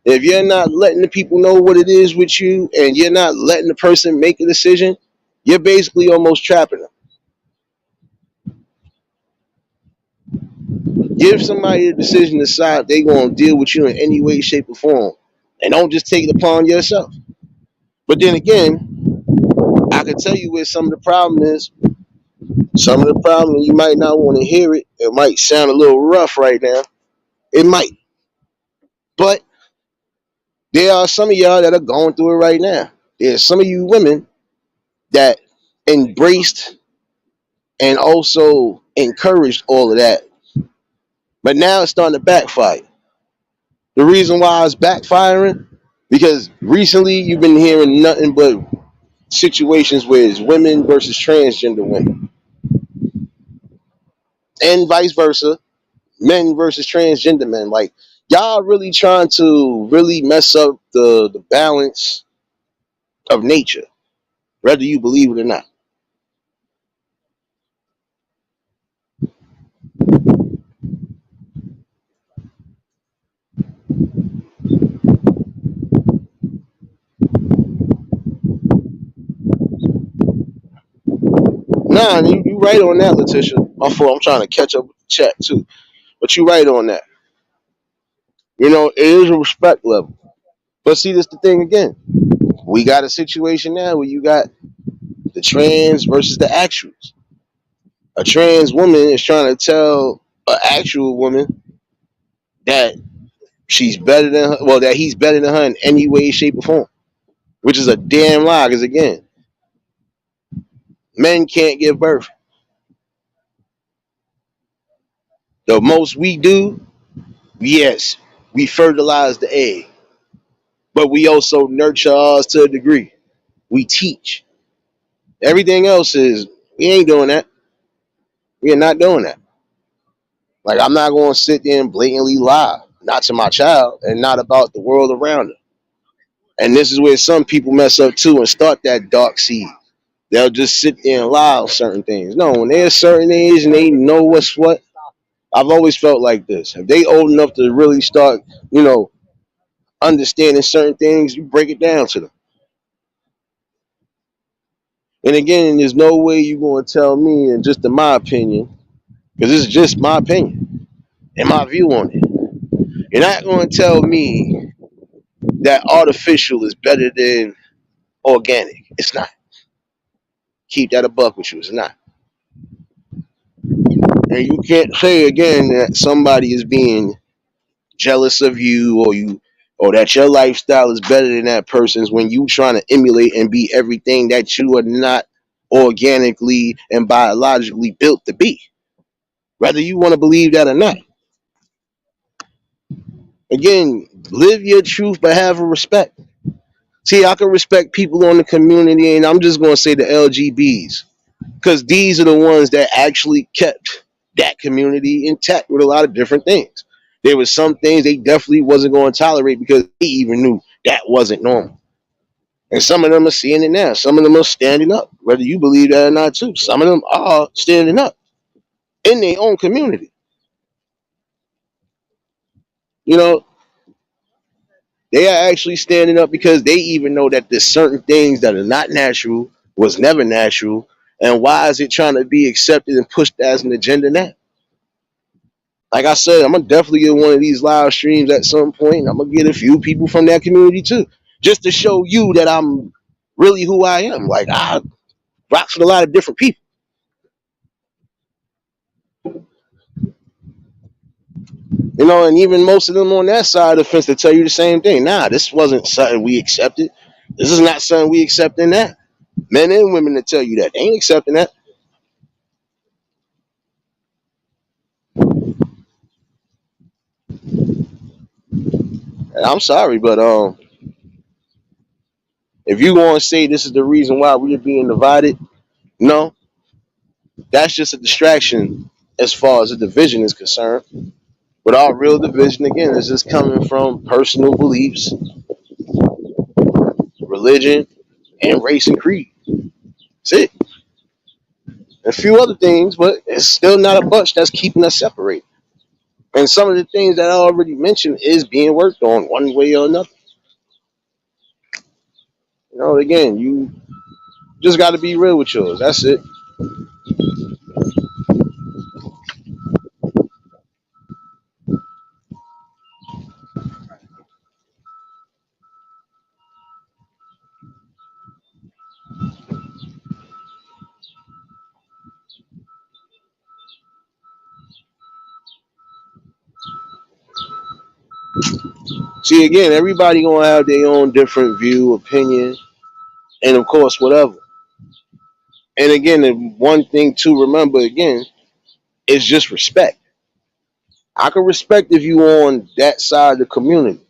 If you're not letting the people know what it is with you and you're not letting the person make a decision, you're basically almost trapping them. Give somebody a decision to decide they gonna deal with you in any way, shape, or form. And don't just take it upon yourself. But then again, I can tell you where some of the problem is. Some of the problem, you might not want to hear it. It might sound a little rough right now. It might. But there are some of y'all that are going through it right now. There's some of you women that embraced and also encouraged all of that. But now it's starting to backfire. The reason why it's backfiring, because recently you've been hearing nothing but situations where it's women versus transgender women, and vice versa, men versus transgender men. Like, y'all really trying to really mess up the balance of nature, whether you believe it or not. Nah, you right on that, Letitia. My fault. I'm trying to catch up with the chat too, but you right on that. You know, it is a respect level. But see, this the thing again. We got a situation now where you got the trans versus the actuals. A trans woman is trying to tell an actual woman that she's better than her, well, that he's better than her in any way, shape, or form, which is a damn lie. Because again, men can't give birth. The most we do, yes, we fertilize the egg, but we also nurture ours to a degree. We teach. Everything else is, we ain't doing that. We are not doing that. Like, I'm not going to sit there and blatantly lie, not to my child and not about the world around her. And this is where some people mess up too and start that dark seed. They'll just sit there and lie on certain things. No, when they're a certain age and they know what's what, I've always felt like this. If they old enough to really start, you know, understanding certain things, you break it down to them. And again, there's no way you're going to tell me, and just in my opinion, because this is just my opinion and my view on it. You're not going to tell me that artificial is better than organic. It's not. Keep that a buck with you. It's not. And you can't say again that somebody is being jealous of you, or that your lifestyle is better than that person's, when you trying to emulate and be everything that you are not organically and biologically built to be, whether you want to believe that or not. Again, live your truth but have a respect. See, I can respect people on the community, and I'm just going to say the LGBs, because these are the ones that actually kept that community intact with a lot of different things. There was some things they definitely wasn't going to tolerate because they even knew that wasn't normal. And some of them are seeing it now. Some of them are standing up, whether you believe that or not, too. Some of them are standing up in their own community. You know, they are actually standing up because they even know that there's certain things that are not natural, was never natural, and why is it trying to be accepted and pushed as an agenda now? Like I said, I'm gonna definitely get one of these live streams at some point. And I'm gonna get a few people from that community too, just to show you that I'm really who I am. Like, I rock with a lot of different people, you know, and even most of them on that side of the fence to tell you the same thing. Nah, this wasn't something we accepted. This is not something we accept in that. Men and women to tell you that they ain't accepting that. And I'm sorry, but if you want to say this is the reason why we're being divided, no, that's just a distraction as far as the division is concerned. But our real division, again, is just coming from personal beliefs, religion, and race and creed. That's it. A few other things, but it's still not a bunch that's keeping us separated. And some of the things that I already mentioned is being worked on one way or another. You know, again, you just got to be real with yours. That's it. See, again, everybody gonna have their own different view, opinion, and of course, whatever. And again, the one thing to remember again is just respect. I can respect if you on that side of the community,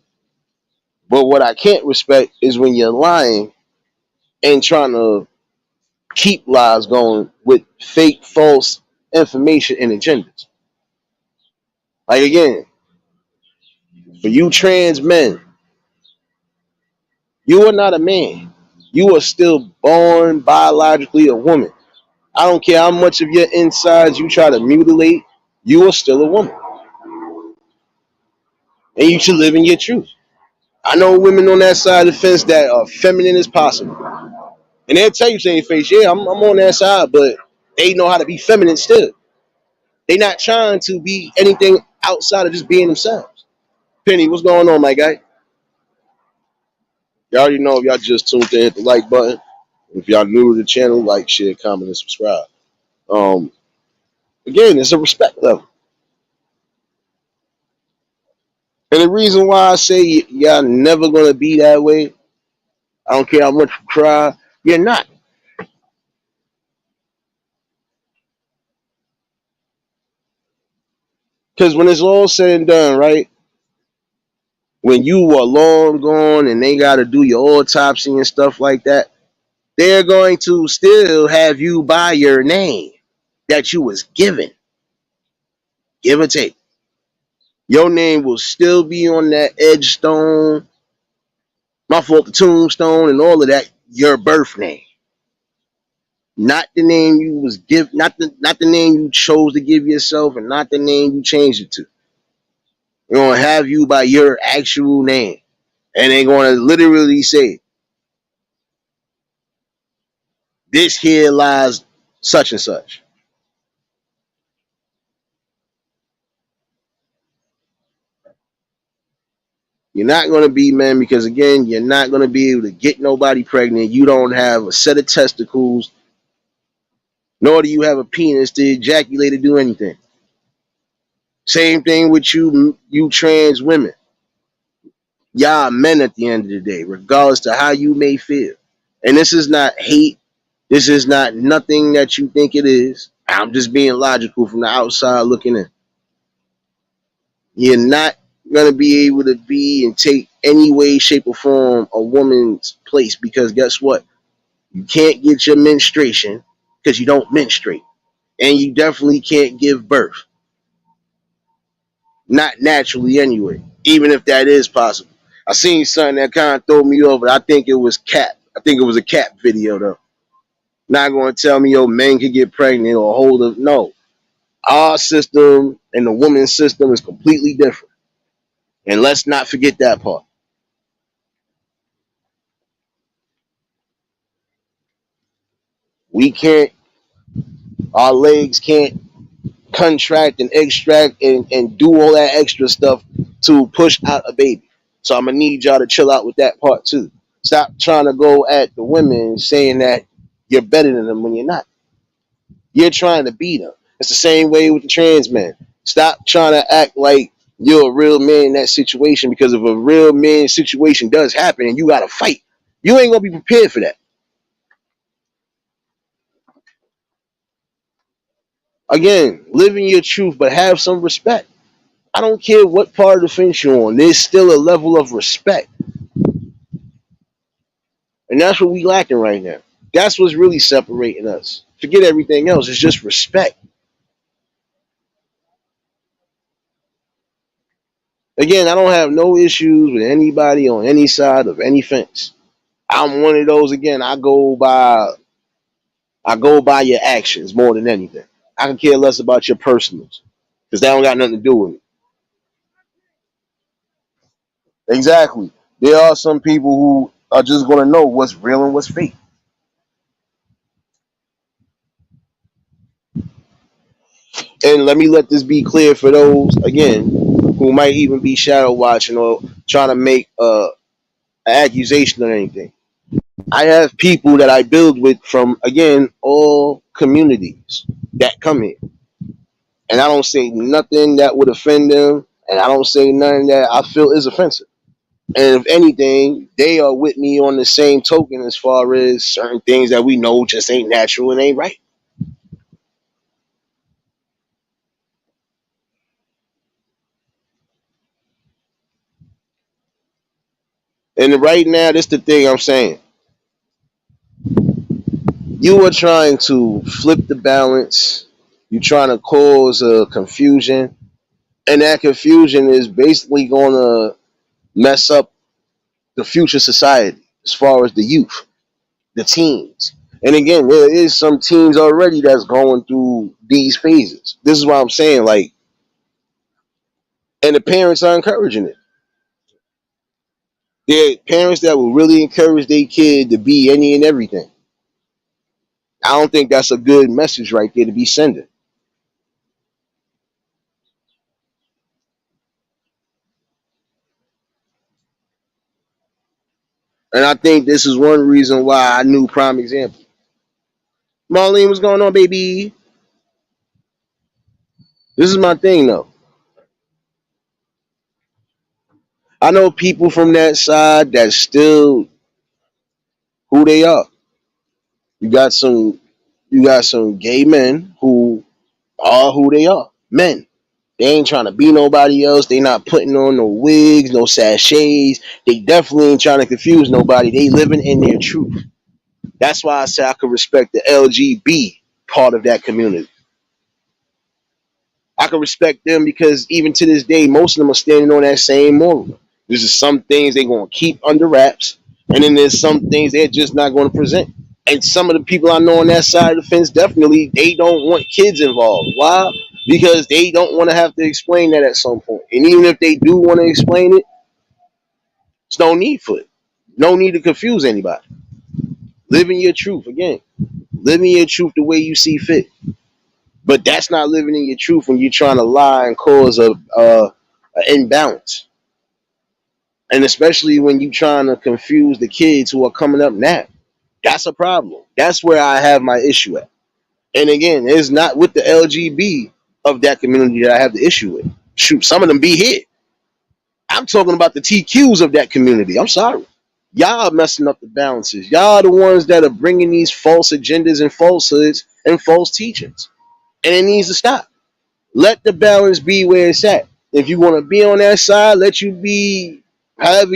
but what I can't respect is when you're lying and trying to keep lies going with fake, false information and agendas. Like again, for you trans men, you are not a man. You are still born biologically a woman. I don't care how much of your insides you try to mutilate, you are still a woman. And you should live in your truth. I know women on that side of the fence that are feminine as possible. And they'll tell you, say face, yeah, I'm on that side, but they know how to be feminine still. They're not trying to be anything outside of just being themselves. Penny, what's going on, my guy? Y'all already know if y'all just tuned in, hit the like button. If y'all new to the channel, like, share, comment, and subscribe. Um, Again, it's a respect level. And the reason why I say y'all never gonna be that way, I don't care how much you cry, you're not. Because when it's all said and done, right? When you are long gone and they gotta do your autopsy and stuff like that, they're going to still have you by your name that you was given, give or take. Your name will still be on that edge stone, my fault, the tombstone and all of that, your birth name. Not the name you was not the name you chose to give yourself, and not the name you changed it to. They're gonna have you by your actual name. And they're gonna literally say, this here lies such and such. You're not gonna be, man, because again, you're not gonna be able to get nobody pregnant. You don't have a set of testicles, nor do you have a penis to ejaculate to do anything. Same thing with you trans women. Y'all are men at the end of the day, regardless to how you may feel. And this is not hate. This is not nothing that you think it is. I'm just being logical from the outside looking in. You're not gonna be able to be and take any way, shape, or form a woman's place, because guess what? You can't get your menstruation because you don't menstruate. And you definitely can't give birth. Not naturally anyway, even if that is possible. I seen something that kind of threw me over. I think it was Cap. I think it was a Cap video though. Not going to tell me, yo, men can get pregnant or hold up. No, our system and the woman's system is completely different. And let's not forget that part. We can't, our legs can't contract and extract and do all that extra stuff to push out a baby. So I'm going to need y'all to chill out with that part too. Stop trying to go at the women saying that you're better than them when you're not. You're trying to beat them. It's the same way with the trans men. Stop trying to act like you're a real man in that situation, because if a real man situation does happen and you got to fight, you ain't going to be prepared for that. Again, live in your truth, but have some respect. I don't care what part of the fence you're on. There's still a level of respect. And that's what we lacking right now. That's what's really separating us. Forget everything else. It's just respect. Again, I don't have no issues with anybody on any side of any fence. I'm one of those, again, I go by your actions more than anything. I can care less about your personals, because that don't got nothing to do with me. Exactly. There are some people who are just gonna know what's real and what's fake. And let me let this be clear for those, again, who might even be shadow watching or trying to make an accusation or anything. I have people that I build with from, again, all communities that come here. And I don't say nothing that would offend them. And I don't say nothing that I feel is offensive. And if anything, they are with me on the same token as far as certain things that we know just ain't natural and ain't right. And right now, this the thing I'm saying. You are trying to flip the balance. You're trying to cause a confusion. And that confusion is basically going to mess up the future society as far as the youth, the teens. And again, there is some teens already that's going through these phases. This is what I'm saying. Like, and the parents are encouraging it. There are parents that will really encourage their kid to be any and everything. I don't think that's a good message right there to be sending. And I think this is one reason why I knew prime example. Marlene, what's going on, baby? This is my thing though. I know people from that side that's still who they are. You got some gay men who are who they are. Men. They ain't trying to be nobody else. They not putting on no wigs, no sachets. They definitely ain't trying to confuse nobody. They living in their truth. That's why I say I could respect the LGB part of that community. I can respect them because even to this day, most of them are standing on that same moral. There's just some things they're going to keep under wraps, and then there's some things they're just not going to present. And some of the people I know on that side of the fence, definitely, they don't want kids involved. Why? Because they don't want to have to explain that at some point. And even if they do want to explain it, there's no need for it. No need to confuse anybody. Live in your truth again. Live in your truth the way you see fit. But that's not living in your truth when you're trying to lie and cause a imbalance. And especially when you're trying to confuse the kids who are coming up now. That's a problem. That's where I have my issue at. And again, it's not with the LGB of that community that I have the issue with. Shoot, some of them be here. I'm talking about the TQs of that community. I'm sorry. Y'all are messing up the balances. Y'all are the ones that are bringing these false agendas and falsehoods and false teachings. And it needs to stop. Let the balance be where it's at. If you want to be on that side, let you be however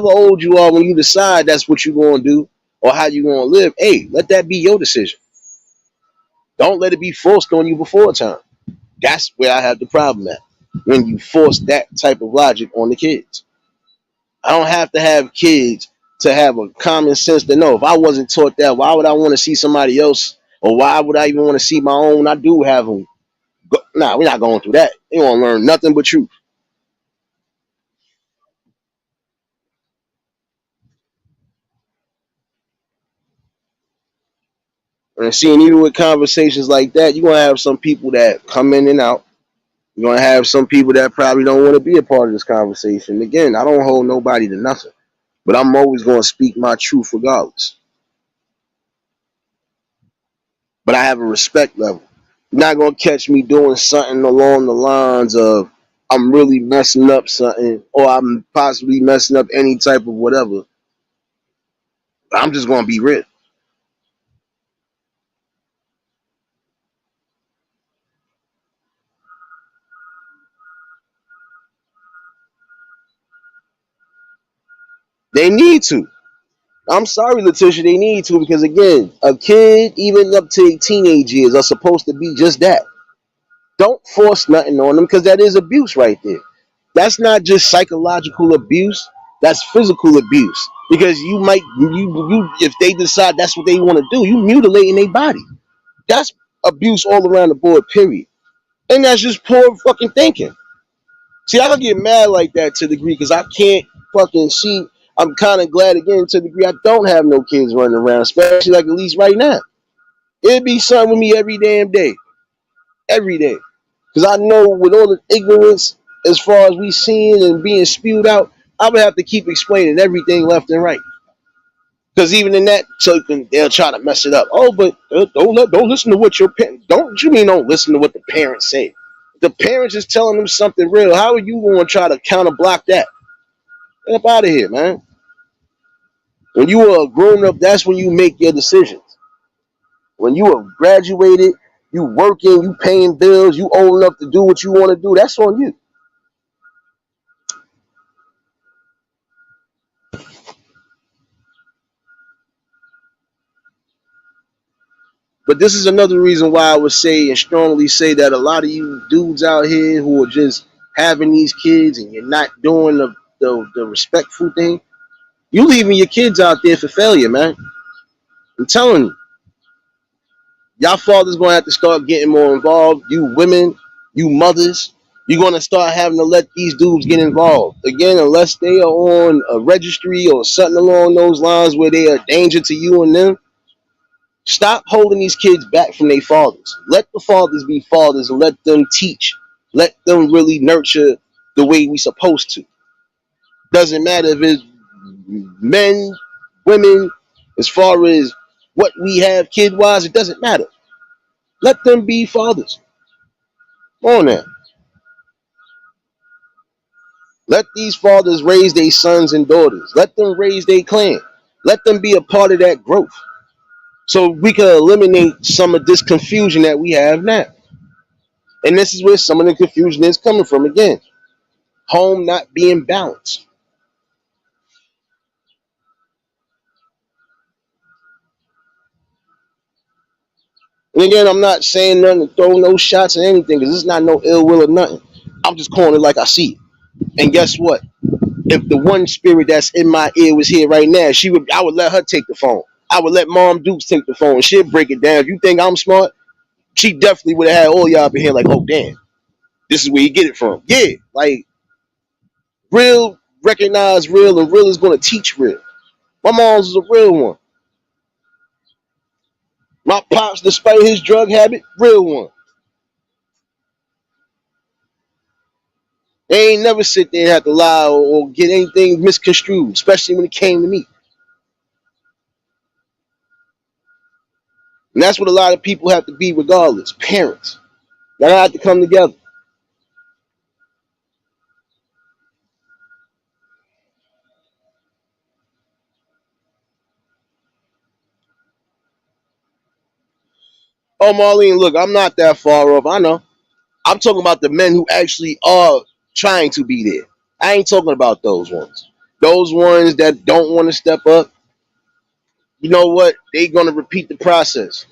old you are when you decide that's what you're going to do or how you want to live. Hey, let that be your decision. Don't let it be forced on you before time. That's where I have the problem at. When you force that type of logic on the kids. I don't have to have kids to have a common sense to know if I wasn't taught that, why would I want to see somebody else? Or why would I even want to see my own? I do have them. Nah, we're not going through that. They won't learn nothing but truth. And seeing even with conversations like that, you're gonna have some people that come in and out. You're gonna have some people that probably don't want to be a part of this conversation. Again, I don't hold nobody to nothing, but I'm always gonna speak my truth regardless. But I have a respect level. You're not gonna catch me doing something along the lines of I'm really messing up something or I'm possibly messing up any type of whatever. I'm just gonna be real. They need to. I'm sorry, Letitia, they need to because again, a kid, even up to teenage years, are supposed to be just that. Don't force nothing on them because that is abuse right there. That's not just psychological abuse, that's physical abuse. Because you might you if they decide that's what they want to do, you mutilating their body. That's abuse all around the board, period. And that's just poor fucking thinking. See, I can get mad like that to the degree because I can't fucking see. I'm kind of glad again to the degree I don't have no kids running around, especially like at least right now. It'd be something with me every damn day, every day, because I know with all the ignorance as far as we seeing and being spewed out, I would have to keep explaining everything left and right. Because even in that token, they'll try to mess it up. Oh, but don't listen to what your parents. Don't you mean don't listen to what the parents say? The parents is telling them something real. How are you going to try to counter block that? Get up out of here, man. When you are a grown up, that's when you make your decisions. When you have graduated, you working, you paying bills, you old enough to do what you want to do, that's on you. But this is another reason why I would say and strongly say that a lot of you dudes out here who are just having these kids and you're not doing the respectful thing, you leaving your kids out there for failure, man. I'm telling you, y'all fathers gonna have to start getting more involved. You women, you mothers, you're gonna start having to let these dudes get involved. Again, unless they are on a registry or something along those lines where they are a danger to you and them. Stop holding these kids back from their fathers. Let the fathers be fathers and let them teach. Let them really nurture the way we supposed to. Doesn't matter if it's men, women, as far as what we have kid wise, it doesn't matter. Let them be fathers. Come on now. Let these fathers raise their sons and daughters. Let them raise their clan. Let them be a part of that growth. So we can eliminate some of this confusion that we have now. And this is where some of the confusion is coming from again. Home not being balanced. And again, I'm not saying nothing to throw no shots or anything because it's not no ill will or nothing. I'm just calling it like I see it. And guess what? If the one spirit that's in my ear was here right now, I would let her take the phone. I would let Mom Dukes take the phone. She'd break it down. If you think I'm smart, she definitely would have had all y'all up in here like, oh damn, this is where you get it from. Yeah, like real recognize real and real is gonna teach real. My mom's is a real one. My pops, despite his drug habit, real one. They ain't never sit there and have to lie or get anything misconstrued, especially when it came to me. And that's what a lot of people have to be regardless. Parents. Y'all have to come together. Oh, Marlene, look, I'm not that far off. I know. I'm talking about the men who actually are trying to be there. I ain't talking about those ones. Those ones that don't want to step up, you know what? They're going to repeat the process.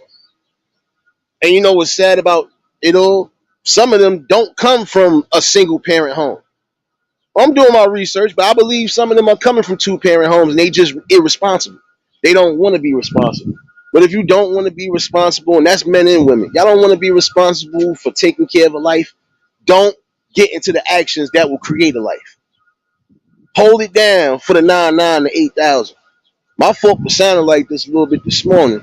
And you know what's sad about it all? Some of them don't come from a single parent home. I'm doing my research, but I believe some of them are coming from two parent homes and they just irresponsible. They don't want to be responsible. But if you don't want to be responsible, and that's men and women, y'all don't want to be responsible for taking care of a life, don't get into the actions that will create a life. Hold it down for the 9,900 to 8,000. My fault for sounding like this a little bit this morning,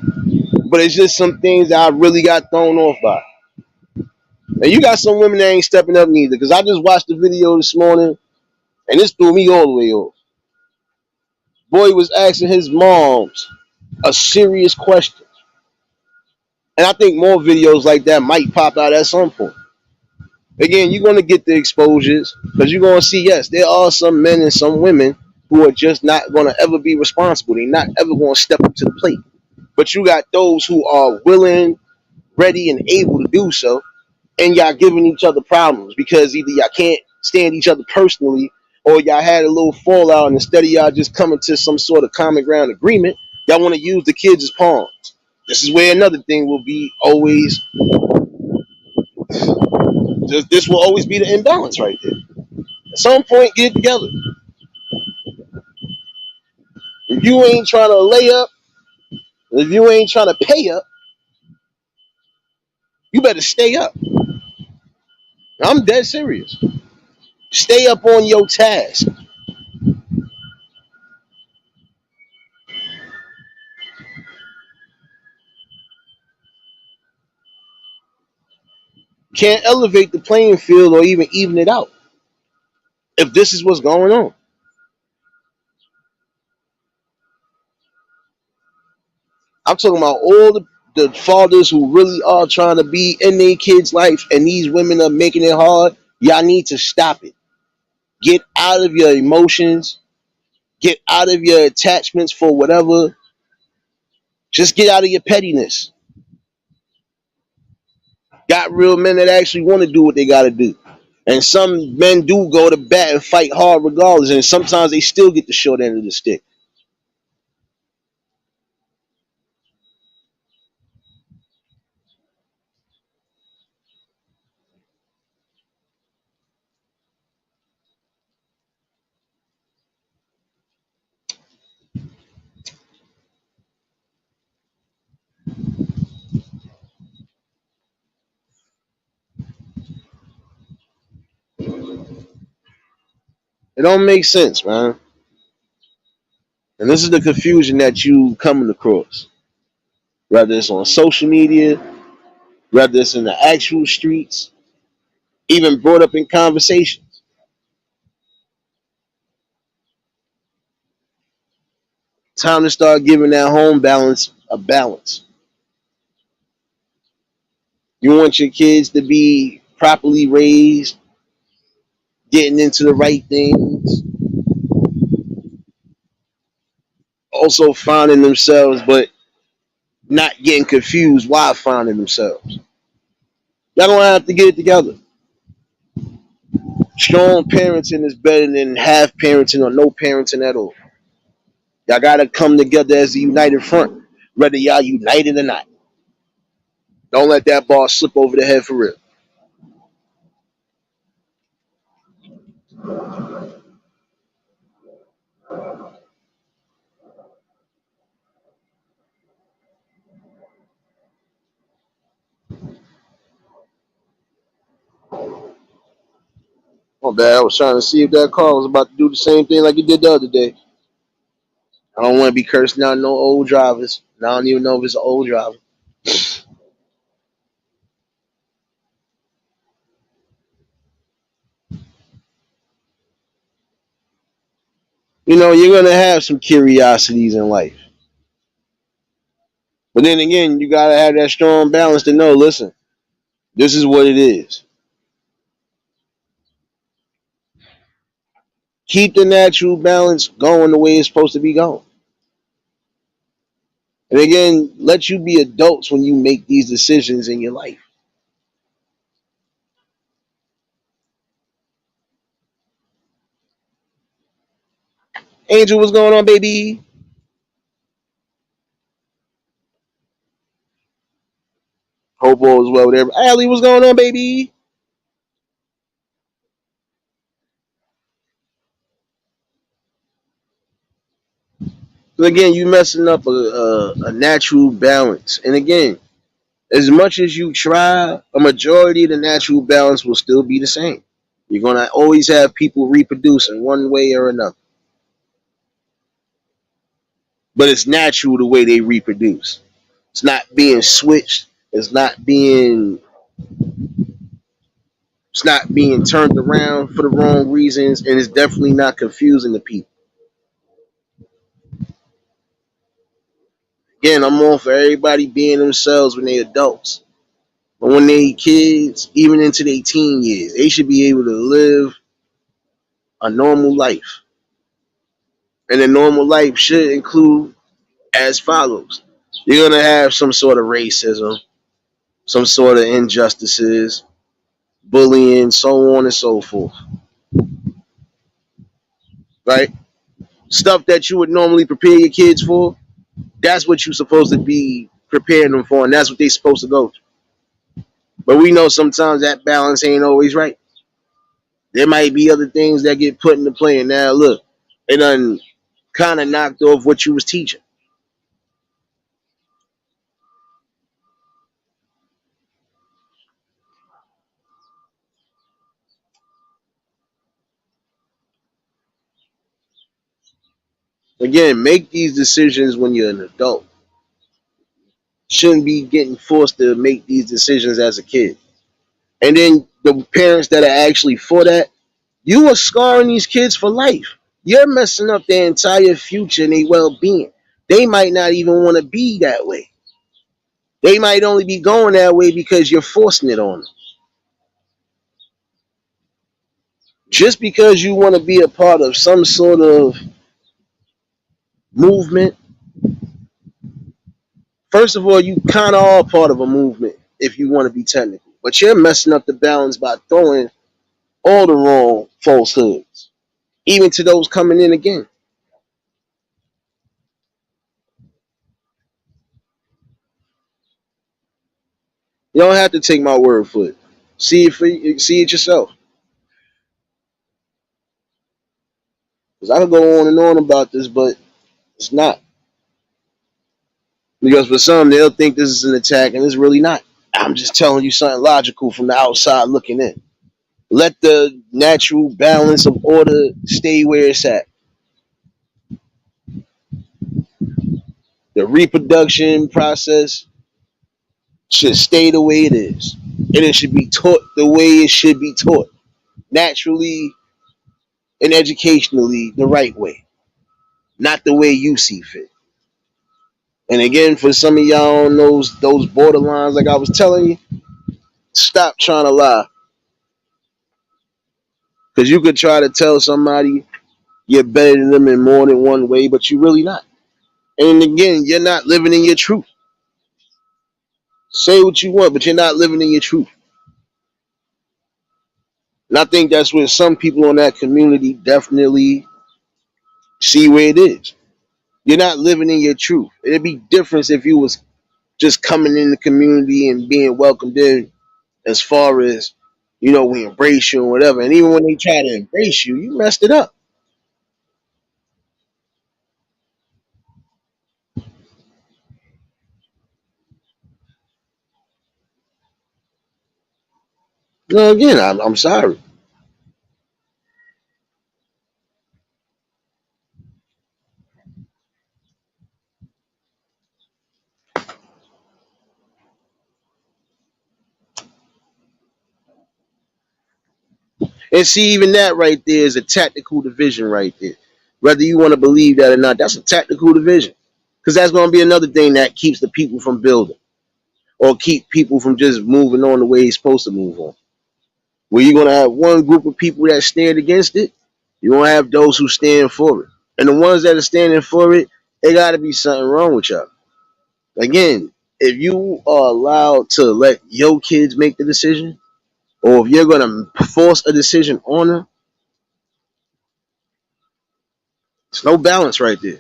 but it's just some things that I really got thrown off by. And you got some women that ain't stepping up neither, because I just watched the video this morning and this threw me all the way off. Boy was asking his moms a serious question. And I think more videos like that might pop out at some point. Again, you're going to get the exposures because you're going to see, yes, there are some men and some women who are just not going to ever be responsible. They're not ever going to step up to the plate. But you got those who are willing, ready, and able to do so. And y'all giving each other problems because either y'all can't stand each other personally or y'all had a little fallout and instead of y'all just coming to some sort of common ground agreement, y'all want to use the kids as pawns. This is where another thing will be always, this will always be the imbalance right there. At some point, get it together. If you ain't trying to lay up, if you ain't trying to pay up, you better stay up. I'm dead serious. Stay up on your task. Can't elevate the playing field or even it out if this is what's going on. I'm talking about all the fathers who really are trying to be in their kids' life and these women are making it hard. Y'all need to stop it. Get out of your emotions. Get out of your attachments for whatever. Just get out of your pettiness. Got real men that actually want to do what they got to do. And some men do go to bat and fight hard regardless. And sometimes they still get the short end of the stick. It don't make sense, man. And this is the confusion that you coming across. Whether it's on social media, whether it's in the actual streets, even brought up in conversations. Time to start giving that home balance a balance. You want your kids to be properly raised, getting into the right things, also finding themselves, but not getting confused while finding themselves. Y'all gonna have to get it together. Strong parenting is better than half parenting or no parenting at all. Y'all gotta come together as a united front, whether y'all united or not. Don't let that ball slip over the head for real. Oh, bad. I was trying to see if that car was about to do the same thing like it did the other day. I don't want to be cursing out no old drivers. And I don't even know if it's an old driver. You know, you're gonna have some curiosities in life. But then again, you gotta have that strong balance to know, listen, this is what it is. Keep the natural balance going the way it's supposed to be going. And again, let you be adults when you make these decisions in your life. Angel, what's going on, baby? Hope all is well with everybody. Allie, what's going on, baby? So again, you messing up a natural balance. And again, as much as you try, a majority of the natural balance will still be the same. You're gonna always have people reproducing one way or another. But it's natural the way they reproduce. It's not being switched. It's not being turned around for the wrong reasons, and it's definitely not confusing the people. Again, I'm all for everybody being themselves when they adults. But when they kids, even into their teen years, they should be able to live a normal life. And a normal life should include as follows. You're gonna have some sort of racism, some sort of injustices, bullying, so on and so forth. Right? Stuff that you would normally prepare your kids for, that's what you're supposed to be preparing them for, and that's what they're supposed to go through. But we know sometimes that balance ain't always right. There might be other things that get put into play, and now look, it done kind of knocked off what you was teaching. Again, make these decisions when you're an adult. Shouldn't be getting forced to make these decisions as a kid. And then the parents that are actually for that, you are scarring these kids for life. You're messing up their entire future and their well-being. They might not even want to be that way. They might only be going that way because you're forcing it on them. Just because you want to be a part of some sort of movement. First of all, you kind of are part of a movement if you want to be technical, but you're messing up the balance by throwing all the wrong falsehoods, even to those coming in again. You don't have to take my word for it. See it yourself. Because I could go on and on about this, but it's not. Because for some, they'll think this is an attack, and it's really not. I'm just telling you something logical from the outside looking in. Let the natural balance of order stay where it's at. The reproduction process should stay the way it is. And it should be taught the way it should be taught. Naturally and educationally, the right way. Not the way you see fit. And again, for some of y'all on those borderlines, like I was telling you, stop trying to lie. Because you could try to tell somebody you're better than them in more than one way, but you're really not. And again, you're not living in your truth. Say what you want, but you're not living in your truth. And I think that's where some people in that community definitely see where it is. You're not living in your truth. It'd be different if you was just coming in the community and being welcomed in as far as, we embrace you and whatever. And even when they try to embrace you, you messed it up. Again, I'm sorry. And see, even that right there is a tactical division right there. Whether you want to believe that or not, that's a tactical division. Because that's going to be another thing that keeps the people from building or keep people from just moving on the way it's supposed to move on. Where you're going to have one group of people that stand against it, you're going to have those who stand for it. And the ones that are standing for it, it got to be something wrong with y'all. Again, if you are allowed to let your kids make the decision, or if you're going to force a decision on them, there's no balance right there.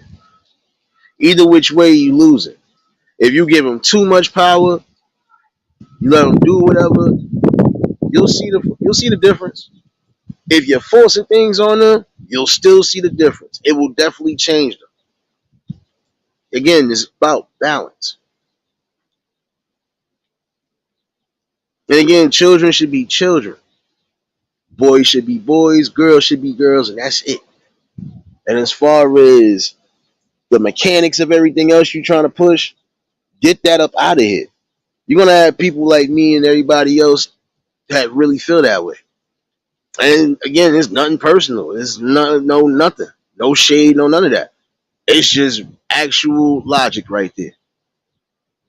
Either which way, you lose it. If you give them too much power, you let them do whatever, you'll see the difference. If you're forcing things on them, you'll still see the difference. It will definitely change them. Again, it's about balance. And again, children should be children. Boys should be boys, girls should be girls, and that's it. And as far as the mechanics of everything else you're trying to push, get that up out of here. You're gonna have people like me and everybody else that really feel that way. And again, it's nothing personal. It's nothing. No shade, no none of that. It's just actual logic right there.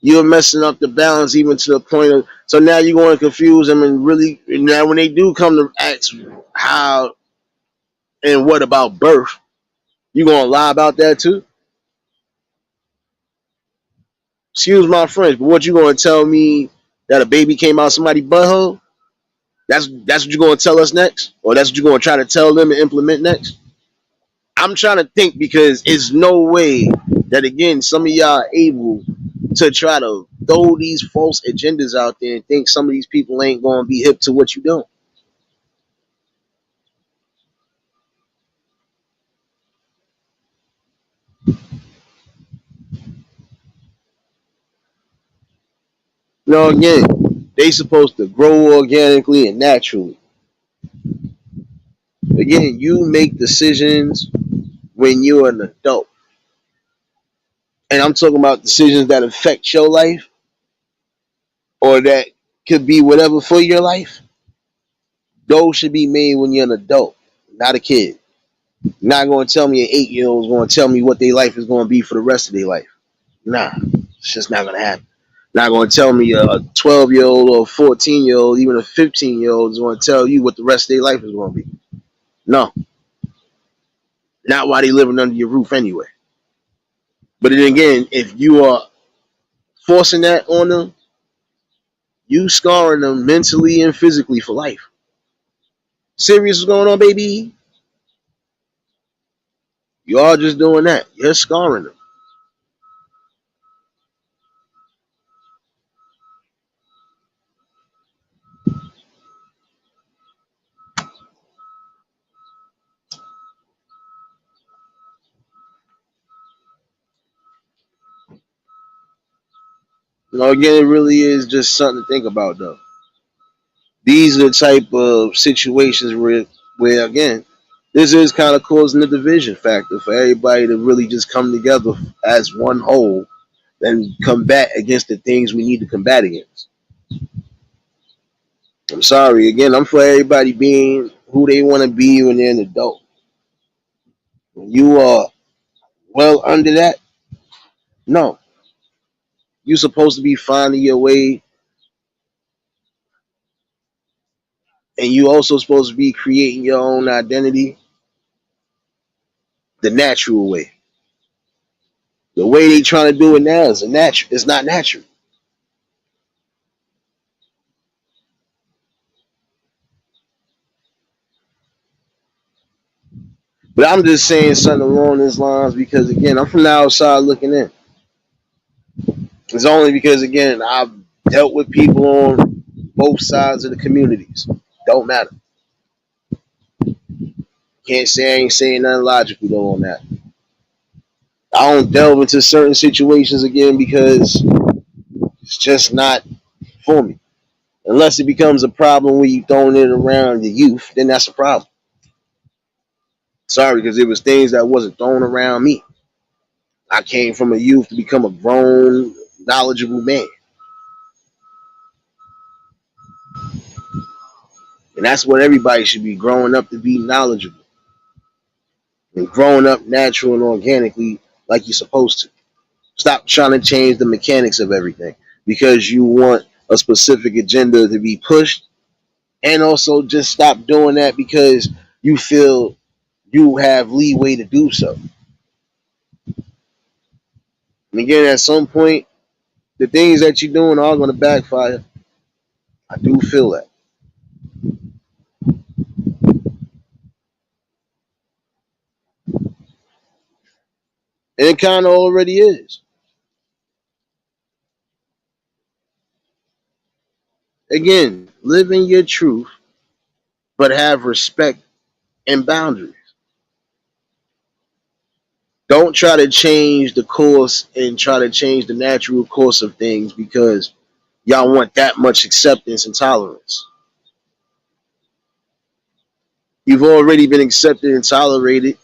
You're messing up the balance even to the point of, so now you're going to confuse them, and really now when they do come to ask how and what about birth, you gonna lie about that too? Excuse my French, but what you gonna tell me that a baby came out somebody's butthole? That's what you're gonna tell us next, or that's what you're gonna try to tell them and implement next? I'm trying to think because it's no way that again some of y'all are able to try to throw these false agendas out there and think some of these people ain't gonna be hip to what you doing. Again, they supposed to grow organically and naturally. Again, you make decisions when you're an adult. And I'm talking about decisions that affect your life or that could be whatever for your life. Those should be made when you're an adult, not a kid. You're not going to tell me an 8-year old is going to tell me what their life is going to be for the rest of their life. Nah, it's just not going to happen. Not going to tell me a 12-year-old or a 14-year-old, even a 15-year-old is going to tell you what the rest of their life is going to be. No, not while they living under your roof anyway. But then again, if you are forcing that on them, you scarring them mentally and physically for life. Serious what's going on, baby? You are just doing that. You're scarring them. Again, it really is just something to think about, though. These are the type of situations where again, this is kind of causing the division factor for everybody to really just come together as one whole and combat against the things we need to combat against. I'm sorry, again, I'm for everybody being who they want to be when they're an adult. When you are well under that, no. You're supposed to be finding your way, and you also supposed to be creating your own identity the natural way. The way they trying to do it now is a natural. It's not natural. But I'm just saying something along these lines because again, I'm from the outside looking in. It's only because again, I've dealt with people on both sides of the communities. Don't matter. Can't say I ain't saying nothing logical though on that. I don't delve into certain situations again because it's just not for me. Unless it becomes a problem when you throwing it around the youth, then that's a problem. Sorry, because it was things that wasn't thrown around me. I came from a youth to become a grown, knowledgeable man. And that's what everybody should be growing up to be knowledgeable and growing up natural and organically like you're supposed to. Stop trying to change the mechanics of everything because you want a specific agenda to be pushed. And also just stop doing that because you feel you have leeway to do so. And again, at some point, the things that you're doing are going to backfire. I do feel that. And it kind of already is. Again, live in your truth, but have respect and boundaries. Don't try to change the course and try to change the natural course of things because y'all want that much acceptance and tolerance. You've already been accepted and tolerated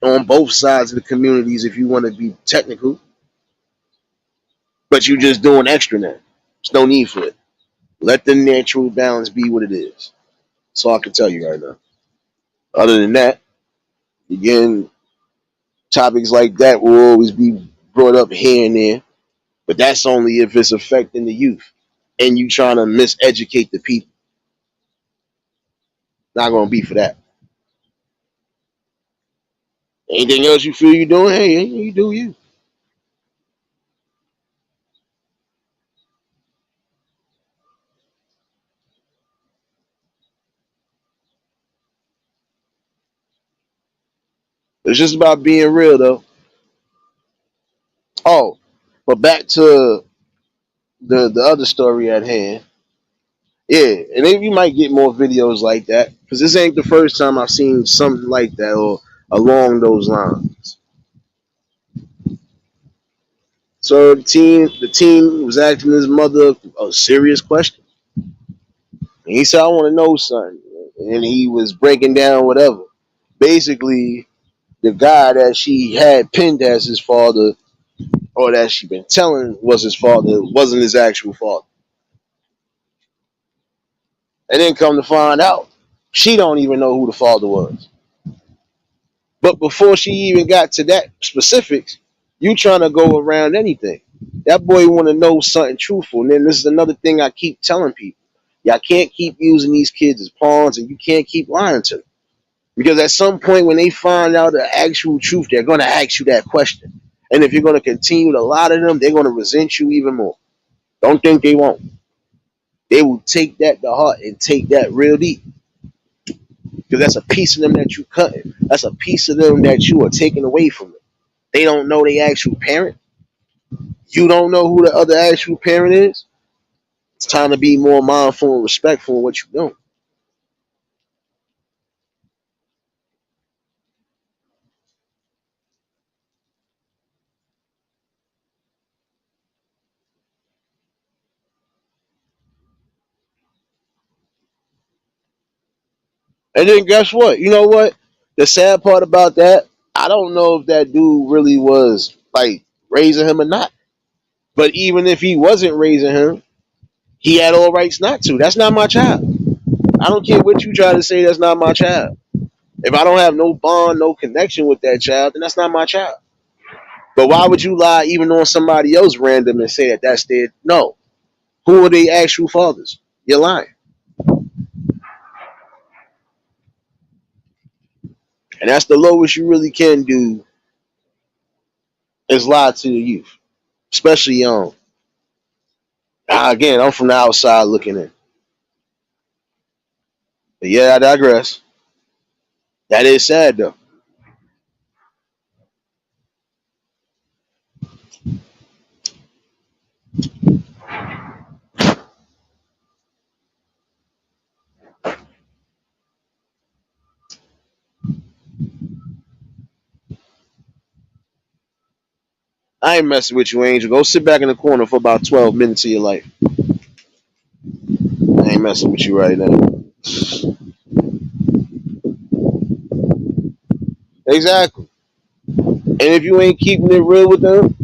on both sides of the communities if you want to be technical, but you're just doing extra now. There's no need for it. Let the natural balance be what it is. That's all I can tell you right now. Other than that, again, topics like that will always be brought up here and there, but that's only if it's affecting the youth and you trying to miseducate the people. Not gonna be for that. Anything else you feel you doing? Hey, you do you. It's just about being real though. Oh, but back to the other story at hand. Yeah, and then you might get more videos like that because this ain't the first time I've seen something like that or along those lines. So the teen was asking his mother a serious question. And he said, "I want to know something," and he was breaking down whatever. Basically, the guy that she had pinned as his father, or that she been telling was his father, wasn't his actual father. And then come to find out, she don't even know who the father was. But before she even got to that specifics, you trying to go around anything. That boy want to know something truthful. And then this is another thing I keep telling people. Y'all can't keep using these kids as pawns and you can't keep lying to them. Because at some point when they find out the actual truth, they're gonna ask you that question. And if you're gonna continue to lie to them, they're gonna resent you even more. Don't think they won't. They will take that to heart and take that real deep. Because that's a piece of them that you cut. That's a piece of them that you are taking away from them. They don't know their actual parent. You don't know who the other actual parent is. It's time to be more mindful and respectful of what you're doing. And then guess what? You know what? The sad part about that, I don't know if that dude really was like raising him or not. But even if he wasn't raising him, he had all rights not to. That's not my child. I don't care what you try to say, that's not my child. If I don't have no bond, no connection with that child, then that's not my child. But why would you lie even on somebody else random and say that that's their no? Who are the actual fathers? You're lying. And that's the lowest you really can do is lie to the youth, especially young. Again, I'm from the outside looking in. But yeah, I digress. That is sad though. I ain't messing with you, Angel. Go sit back in the corner for about 12 minutes of your life. I ain't messing with you right now. Exactly. And if you ain't keeping it real with them,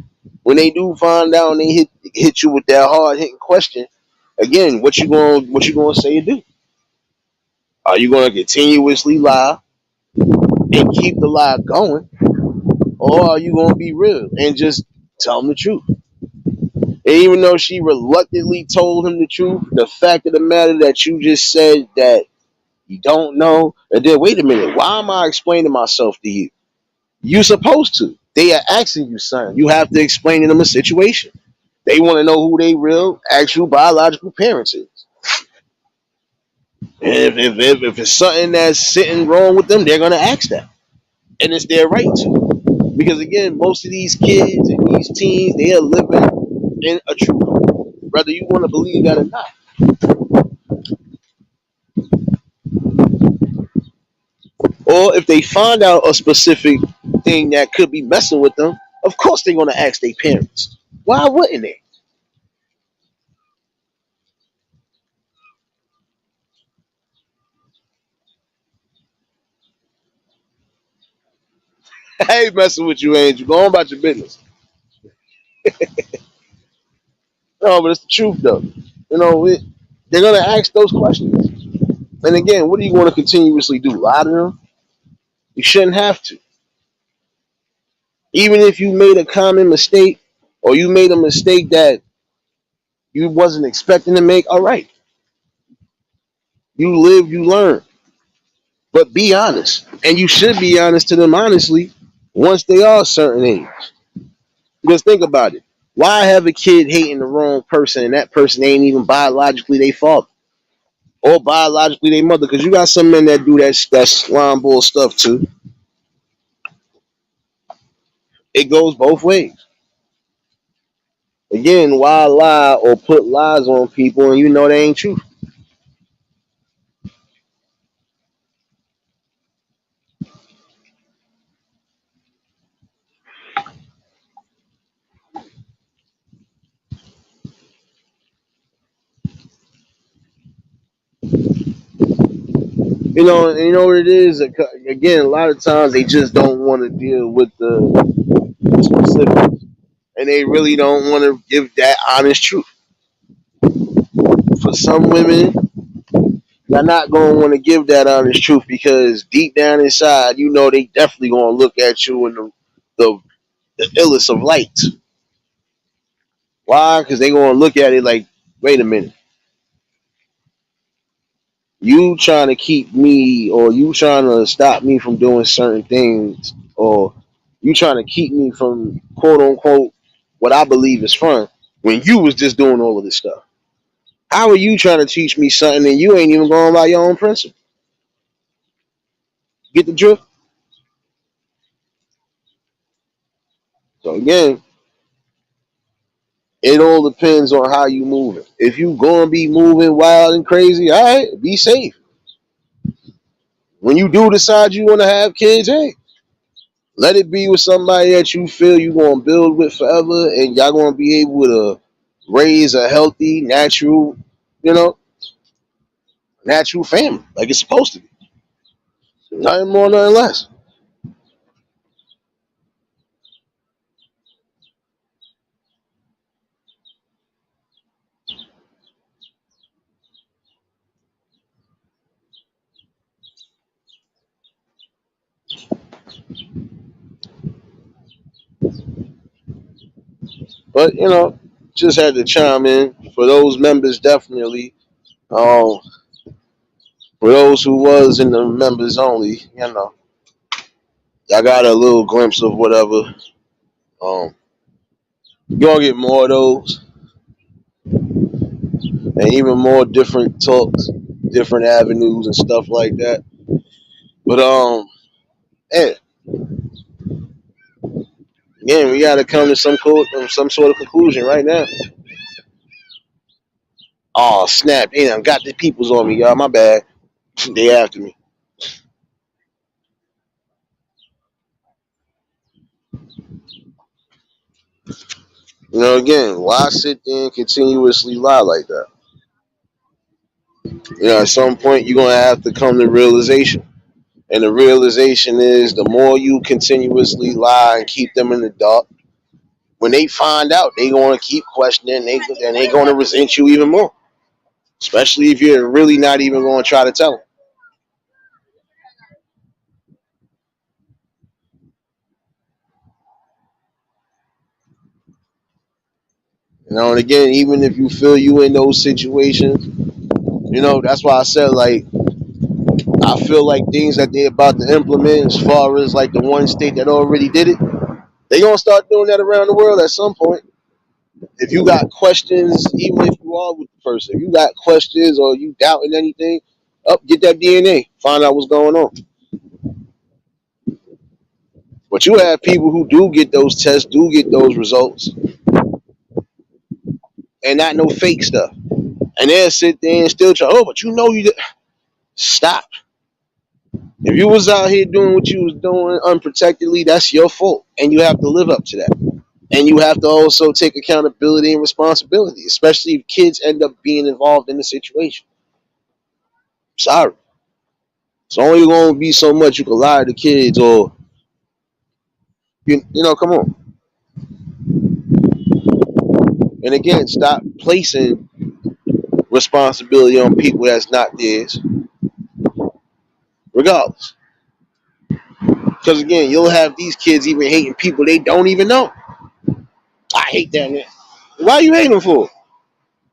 when they do find out and they hit you with that hard hitting question, again, what you gonna say and do? Are you gonna continuously lie and keep the lie going, or are you gonna be real and just tell them the truth? And even though she reluctantly told him the truth, the fact of the matter that you just said that you don't know, and then wait a minute, why am I explaining myself to you? You supposed to. They are asking you something. You have to explain to them a situation. They want to know who they real, actual biological parents is. And if it's something that's sitting wrong with them, they're gonna ask that, and it's their right to. Because again, most of these kids and these teens, they are living in a truth, whether you want to believe that or not. Or if they find out a specific thing that could be messing with them, of course they're gonna ask their parents. Why wouldn't they? I ain't messing with you, Angel. Go on about your business. No, but it's the truth though. You know, they're gonna ask those questions. And again, what are you going to continuously do? Lie to them? You shouldn't have to. Even if you made a common mistake or you made a mistake that you wasn't expecting to make, all right. You live, you learn. But be honest. And you should be honest to them honestly once they are a certain age. Because think about it. Why have a kid hating the wrong person and that person ain't even biologically their father or biologically their mother? Because you got some men that do that slime ball stuff too. It goes both ways. Again, why lie or put lies on people and you know they ain't true? And you know what it is? Again, a lot of times they just don't want to deal with the specifics. And they really don't want to give that honest truth. For some women, they're not going to want to give that honest truth because deep down inside, you know they definitely going to look at you in the, the illest of lights. Why? Because they going to look at it like, wait a minute. you trying to keep me, or you trying to stop me from doing certain things, or you trying to keep me from quote unquote what I believe is fun when you was just doing all of this stuff. How are you trying to teach me something and you ain't even going by your own principle? Get the drift? So again, it all depends on how you moving. If you gonna be moving wild and crazy, all right, be safe. When you do decide you want to have kids, hey, let it be with somebody that you feel you gonna build with forever, and y'all gonna be able to raise a healthy, natural, you know, natural family like it's supposed to be. Nothing more, nothing less. But just had to chime in for those members definitely. Um, for those who was in the members only, I got a little glimpse of whatever. You're gonna get more of those and even more different talks, different avenues and stuff like that. But yeah, again, we gotta come to some sort of conclusion right now. Oh snap! They done got the peoples on me, y'all. My bad. They after me. Again, why sit there and continuously lie like that? At some point you're gonna have to come to realization. And the realization is the more you continuously lie and keep them in the dark, when they find out, they gonna keep questioning, and they gonna resent you even more. Especially if you're really not even gonna try to tell them. And again, even if you feel you in those situations, that's why I said like I feel like things that they're about to implement, as far as like the one state that already did it, they gonna start doing that around the world at some point. If you got questions, even if you are with the person, if you got questions or you doubting anything, up get that DNA, find out what's going on. But you have people who do get those tests, do get those results, and not no fake stuff. And they'll sit there and still try. Oh, but you did. Stop. If you was out here doing what you was doing unprotectedly, that's your fault, and you have to live up to that. And you have to also take accountability and responsibility, especially if kids end up being involved in the situation. Sorry, it's only going to be so much you can lie to kids, or come on. And again, stop placing responsibility on people that's not theirs, regardless. Because again, you'll have these kids even hating people they don't even know. I hate that man. Why you hating him for?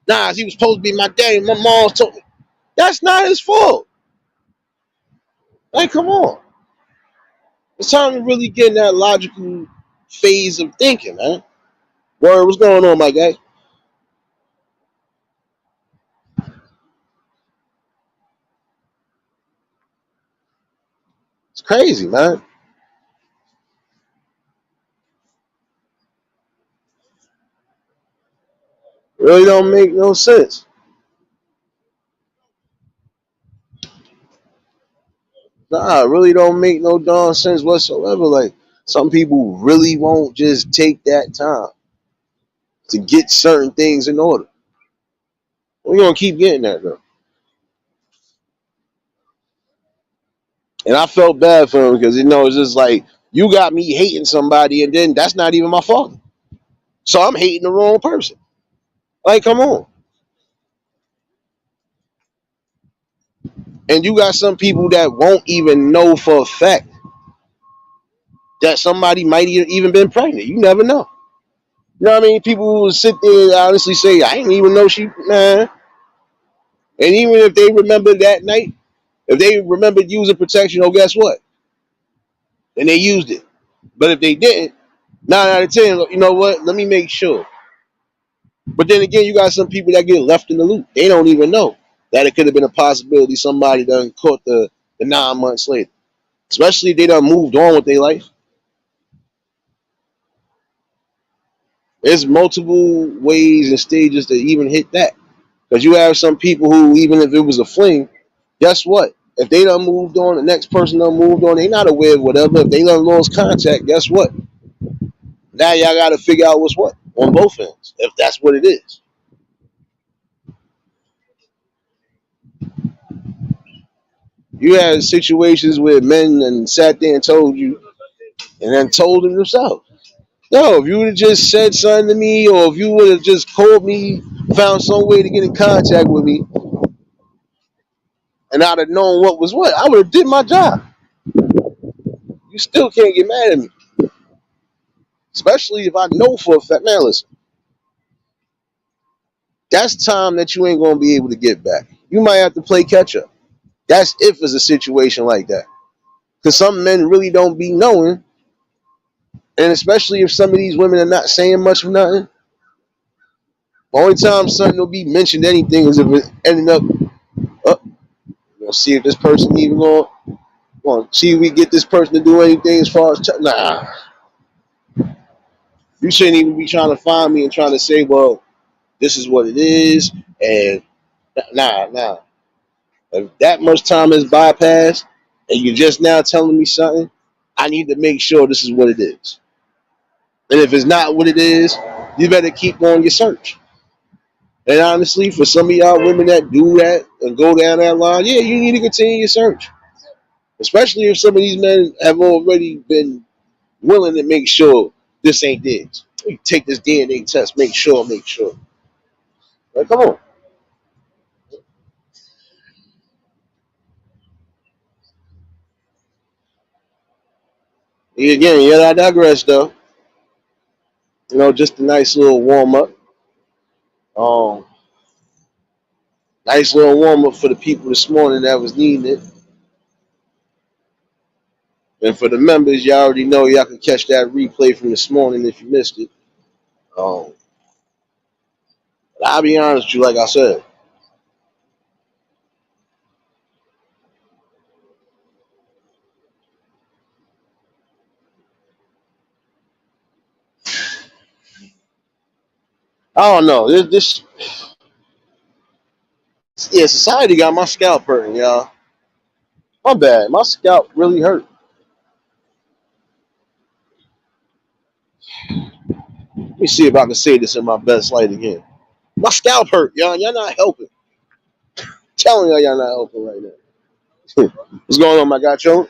Nah, he was supposed to be my daddy. My mom told me. That's not his fault. Like, come on. It's time to really get in that logical phase of thinking, man. Word, what's going on, my guy? It's crazy, man. Really don't make no sense. Nah, it really don't make no darn sense whatsoever. Like, some people really won't just take that time to get certain things in order. We're gonna keep getting that though. And I felt bad for him because it's just like you got me hating somebody, and then that's not even my fault. So I'm hating the wrong person. Like, come on. And you got some people that won't even know for a fact that somebody might even been pregnant. You never know. You know what I mean? People will sit there and honestly say, I didn't even know she, man. And even if they remember that night, if they remembered using protection, oh, guess what? Then they used it. But if they didn't, 9 out of 10, you know what? Let me make sure. But then again, you got some people that get left in the loop. They don't even know that it could have been a possibility somebody done caught the 9 months later. Especially if they done moved on with their life. There's multiple ways and stages to even hit that. Because you have some people who, even if it was a fling, guess what? If they done moved on, the next person done moved on, they not aware of whatever. If they done lost contact, guess what? Now y'all got to figure out what's what on both ends, if that's what it is. You had situations where men and sat there and told you, and then told them themselves, yo, if you would have just said something to me, or if you would have just called me, found some way to get in contact with me, and I'd have known what was what, I would have did my job. You still can't get mad at me. Especially if I know for a fact, man, listen, that's time that you ain't gonna be able to get back. You might have to play catch up. That's if it's a situation like that. Because some men really don't be knowing, and especially if some of these women are not saying much of nothing. The only time something will be mentioned anything is if it ended up, you know, see if this person even going to see if we get this person to do anything as far as nah. You shouldn't even be trying to find me and trying to say, well, this is what it is, and nah. If that much time has bypassed and you're just now telling me something, I need to make sure this is what it is. And if it's not what it is, you better keep on your search. And honestly, for some of y'all women that do that and go down that line, yeah, you need to continue your search. Especially if some of these men have already been willing to make sure this ain't theirs. You take this DNA test, make sure. Like, come on. Again, yet I digress though. You know, just a nice little warm up. Um, Nice little warm up for the people this morning that was needing it. And for the members, y'all already know y'all can catch that replay from this morning if you missed it. Um, but I'll be honest with you, like I said, I don't know. Yeah, society got my scalp hurting, y'all. My bad. My scalp really hurt. Let me see if I can say this in my best light again. My scalp hurt, y'all. Y'all not helping. I'm telling y'all not helping right now. What's going on, my guy, Joe?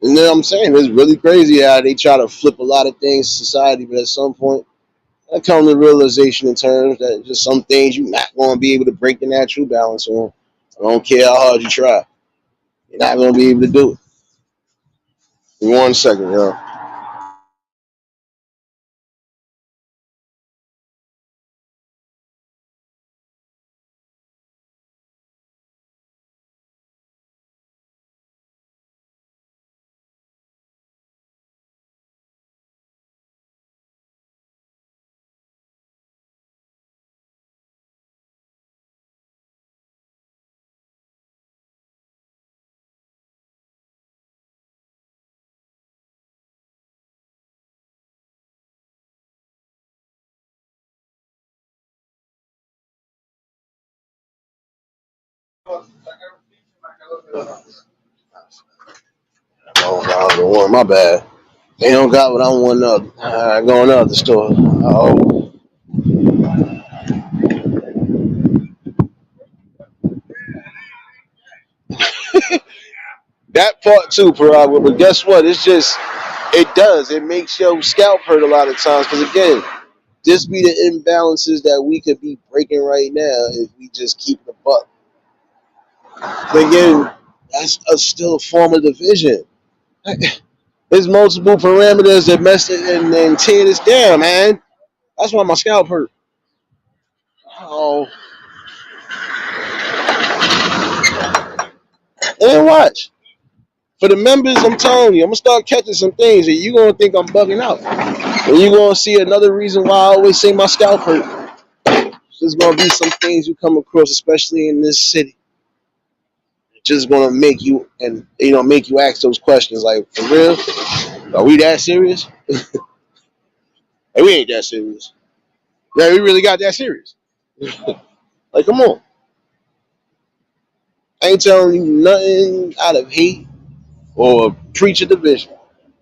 You know what I'm saying? It's really crazy how they try to flip a lot of things in society, but at some point, I come to the realization in terms that just some things you're not going to be able to break the natural balance on. I don't care how hard you try. You're not going to be able to do it. In 1 second, yo. Oh, my bad. They don't got what I want up. Going out the store. Oh, that part too, Paragua. But guess what? It's just, it does. It makes your scalp hurt a lot of times. Because again, this be the imbalances that we could be breaking right now if we just keep the buck. But again, that's still a form of division. There's multiple parameters that mess it and tear this down, man. That's why my scalp hurt. Oh, And watch. For the members, I'm telling you, I'm gonna start catching some things and you're gonna think I'm bugging out. And you're gonna see another reason why I always say my scalp hurt. There's gonna be some things you come across, especially in this city, just gonna make you and make you ask those questions like, for real? Are we that serious? Hey, we ain't that serious. Yeah, we really got that serious. Like, come on. I ain't telling you nothing out of hate or preach a division.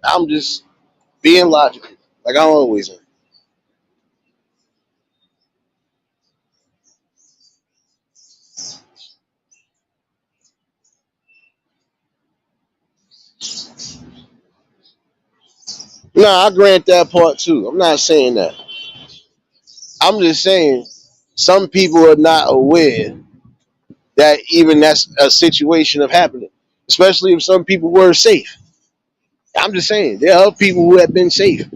I'm just being logical, like I always am. Nah, I grant that part too. I'm not saying that. I'm just saying some people are not aware that even that's a situation of happening, especially if some people were safe. I'm just saying there are people who have been safe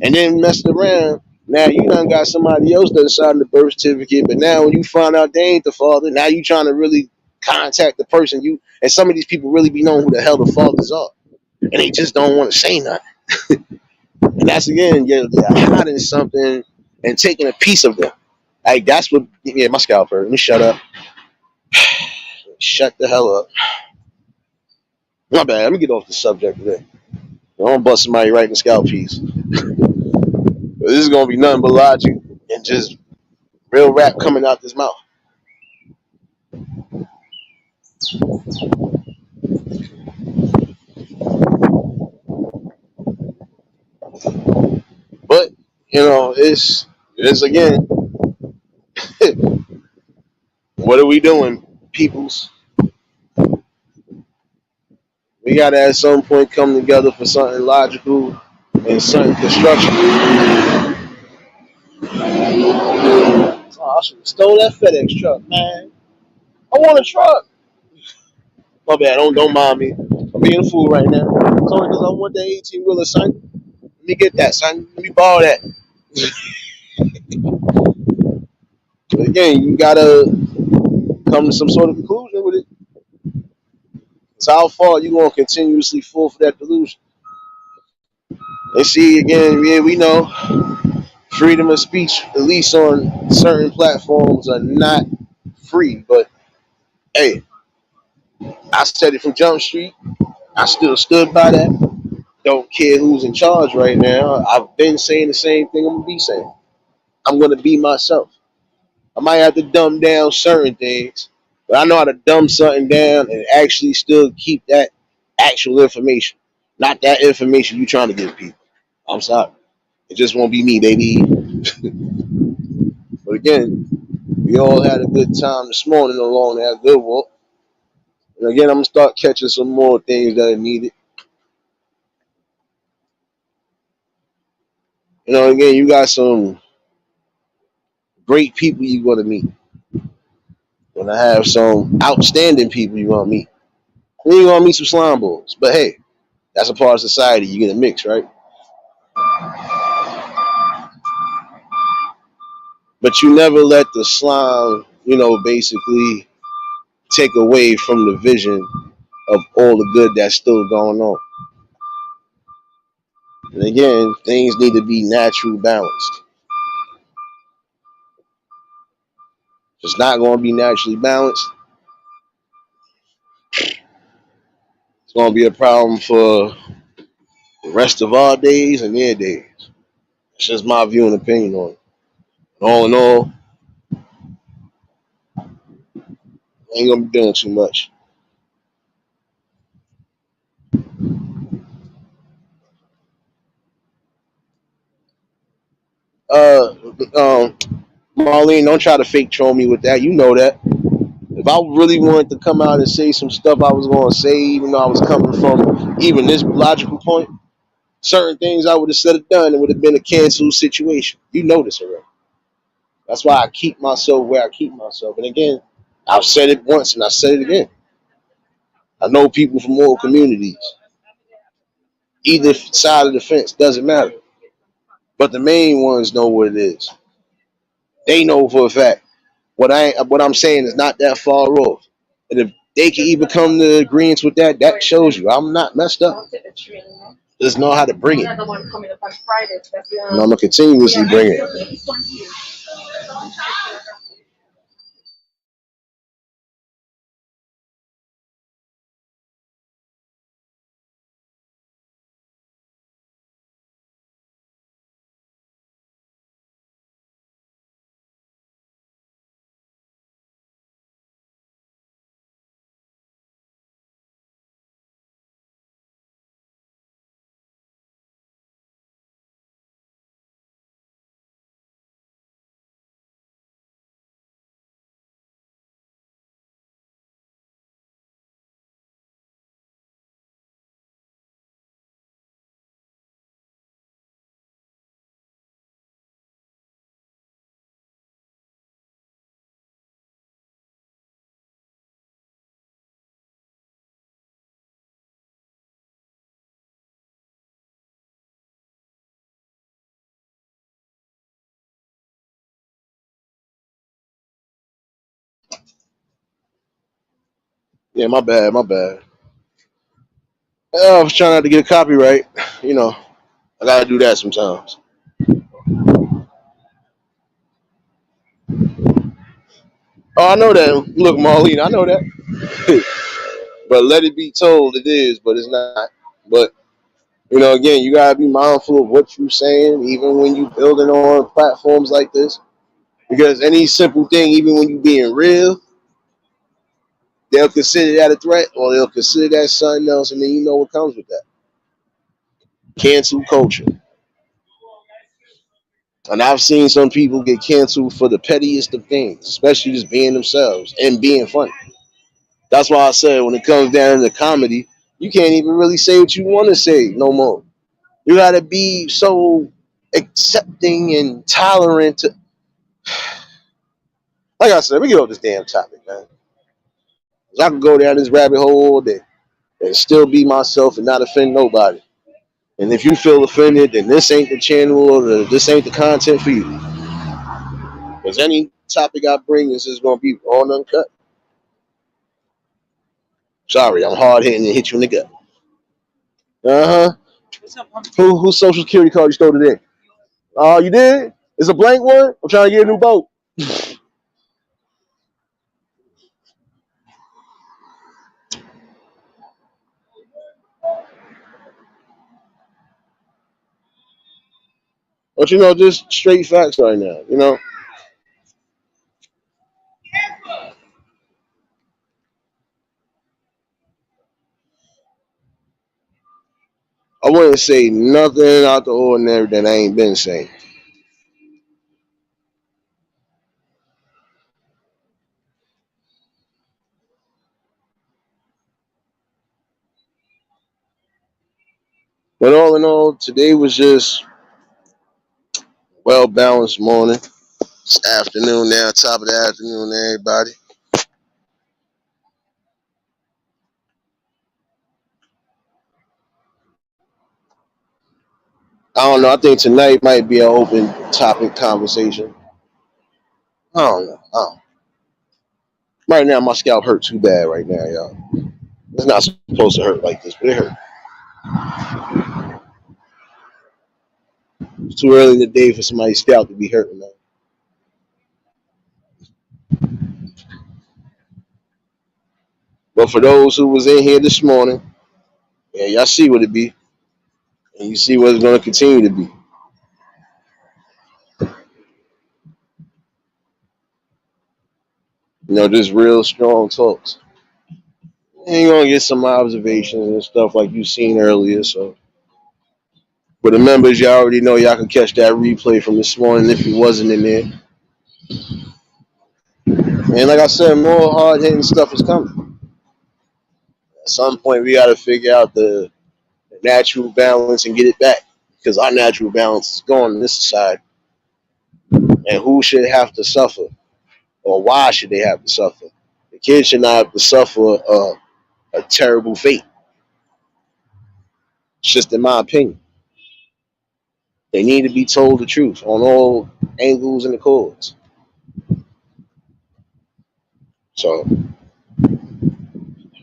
and then messed around. Now you done got somebody else that signed the birth certificate, but now when you find out they ain't the father, now you trying to really contact the person and some of these people really be knowing who the hell the fathers are, and they just don't want to say nothing. And that's again, you're hiding something and taking a piece of them. Like that's what, yeah, my scalp hurt. Let me shut up. Shut the hell up. My bad. Let me get off the subject today. I don't bust somebody right in the scalp piece. This is gonna be nothing but logic and just real rap coming out this mouth. But it's again, what are we doing, peoples? We gotta at some point come together for something logical and something constructive. Oh, I should have stole that FedEx truck, man. I want a truck. My bad. Don't mind me. I'm being a fool right now. It's only because I want that 18 wheeler, son. Let me get that, son. Let me borrow that. But again, you gotta come to some sort of conclusion with it. It's how far you gonna continuously fall for that delusion. And see, again, yeah, we know freedom of speech, at least on certain platforms, are not free. But hey, I said it from Jump Street. I still stood by that. Don't care who's in charge right now. I've been saying the same thing I'm gonna be saying. I'm gonna be myself. I might have to dumb down certain things, but I know how to dumb something down and actually still keep that actual information, not that information you trying to give people. I'm sorry. It just won't be me, baby. But again, we all had a good time this morning along that good walk. And again, I'm gonna start catching some more things that are needed. Again, you got some great people you're gonna meet. You're gonna have some outstanding people you're gonna meet. And you're gonna meet some slime balls. But hey, that's a part of society. You get a mix, right? But you never let the slime, basically take away from the vision of all the good that's still going on. And again, things need to be natural balanced. If it's not going to be naturally balanced, it's going to be a problem for the rest of our days and their days. It's just my view and opinion on it. All in all, I ain't going to be doing too much. Uh, um, Marlene, don't try to fake troll me with that. You know that. If I really wanted to come out and say some stuff I was going to say, even though I was coming from even this logical point, certain things I would have said or done, it would have been a canceled situation. You know this already. That's why I keep myself where I keep myself. And again, I've said it once and I said it again. I know people from all communities. Either side of the fence doesn't matter. But the main ones know what it is. They know for a fact what I'm saying is not that far off. And if they can even come to agreements with that. That shows you I'm not messed up. Just know how to bring it. And I'm gonna continuously bring it. Yeah, my bad, my bad. I was trying not to get a copyright. You know, I gotta do that sometimes. Oh, I know that. Look, Marlene, I know that. But let it be told, it is, but it's not. But again, you gotta be mindful of what you're saying, even when you building on platforms like this. Because any simple thing, even when you being real, they'll consider that a threat, or they'll consider that something else, and then you know what comes with that. Cancel culture. And I've seen some people get canceled for the pettiest of things, especially just being themselves and being funny. That's why I said when it comes down to comedy, you can't even really say what you want to say no more. You got to be so accepting and tolerant. Like I said, let me get off this damn topic, man. 'Cause I can go down this rabbit hole all day and still be myself and not offend nobody. And if you feel offended, then this ain't the channel or this ain't the content for you. Because any topic I bring is just going to be raw and uncut. Sorry, I'm hard hitting and hit you in the gut. Uh huh. Whose social security card you stole today? Oh, you did? It's a blank one? I'm trying to get a new boat. But just straight facts right now. I wouldn't say nothing out the ordinary that I ain't been saying. But all in all, today was just well balanced morning. It's afternoon now, top of the afternoon, everybody. I don't know. I think tonight might be an open topic conversation. I don't know. Right now, my scalp hurt too bad right now, y'all. It's not supposed to hurt like this, but it hurt. It's too early in the day for somebody's scalp to be hurting, man. But for those who was in here this morning, yeah, y'all see what it be, and you see what it's going to continue to be. Just real strong talks. And you're going to get some observations and stuff like you seen earlier. So, for the members, y'all already know y'all can catch that replay from this morning if you wasn't in there. And like I said, more hard hitting stuff is coming. At some point, we got to figure out the natural balance and get it back because our natural balance is gone on this side. And who should have to suffer, or why should they have to suffer? The kids should not have to suffer a terrible fate. It's just in my opinion. They need to be told the truth on all angles and the chords. So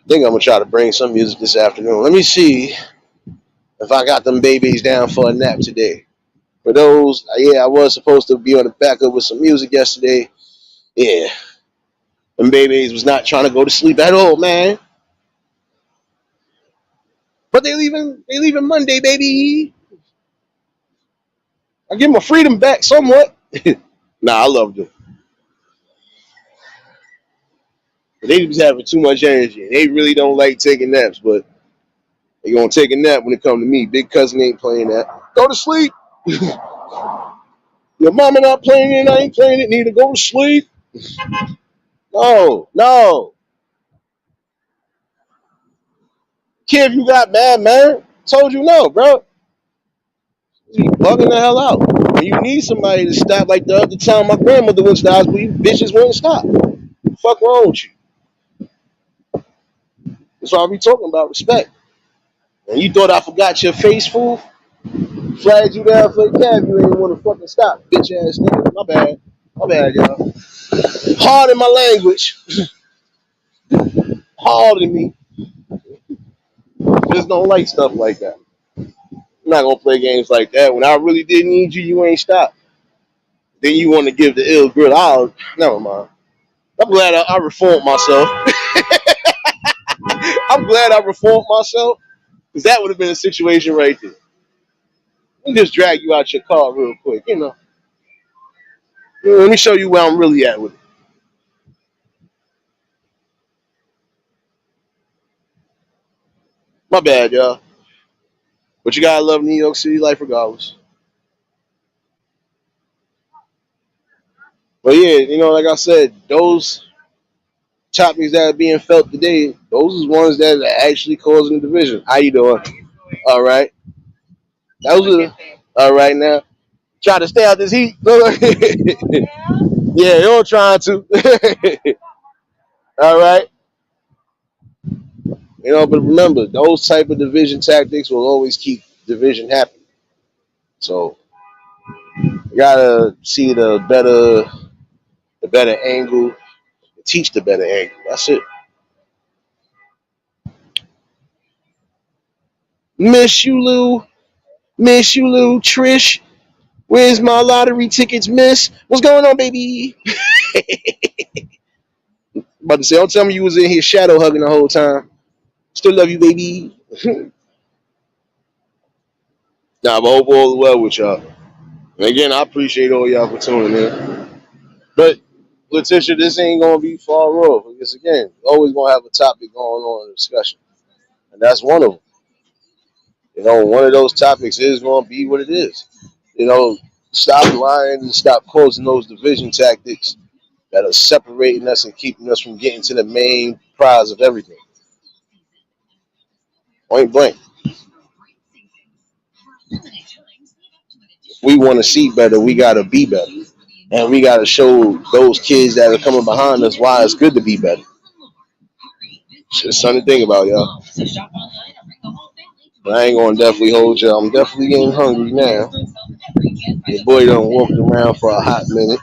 think I'm gonna try to bring some music this afternoon. Let me see if I got them babies down for a nap today. For those, yeah, I was supposed to be on the backup with some music yesterday. Yeah, them babies was not trying to go to sleep at all, man. But they leaving Monday, baby. I give my freedom back somewhat. Nah, I love them. But they just having too much energy. They really don't like taking naps, but they gonna take a nap when it come to me. Big cousin ain't playing that. Go to sleep. Your mama not playing it, I ain't playing it, need to go to sleep. No, no. Kid, you got mad, man. Told you no, bro. You bugging the hell out. When you need somebody to stop, like the other time my grandmother went to the hospital, you bitches wouldn't stop. Fuck wrong with you? That's why we talking about respect. And you thought I forgot your face, fool? Flagged you down for the cab, you ain't want to fucking stop, bitch ass nigga. My bad. My bad, y'all. Hard in my language. Hard in me. Just don't like stuff like that. I'm not gonna play games like that. When I really did need you, you ain't stop. Then you want to give the ill grill. Oh, never mind. I'm glad I reformed myself. I'm glad I reformed myself because that would have been a situation right there. Let me just drag you out your car real quick, you know. Let me show you where I'm really at with it. My bad, y'all. But you gotta love New York City life regardless. But yeah, like I said, those topics that are being felt today, those is ones that are actually causing the division. How you doing? All right. Those are all right now. Try to stay out this heat. Yeah, you're trying to. All right. But remember, those type of division tactics will always keep division happy. So you gotta see the better angle, teach the better angle. That's it. Miss you, Lou. Miss you, Lou. Trish. Where's my lottery tickets, Miss? What's going on, baby? About to say, don't tell me you was in here shadow hugging the whole time. Still love you, baby. Nah, but hope all is well with y'all. And again, I appreciate all y'all for tuning in. But Letitia, this ain't gonna be far off because again, we're always gonna have a topic going on in discussion, and that's one of them. One of those topics is gonna be what it is. Stop lying and stop causing those division tactics that are separating us and keeping us from getting to the main prize of everything. Point blank. If we want to see better, we gotta be better, and we gotta show those kids that are coming behind us why it's good to be better. It's just something to think about, y'all. But I ain't gonna definitely hold y'all. I'm definitely getting hungry now. Your boy done walked around for a hot minute.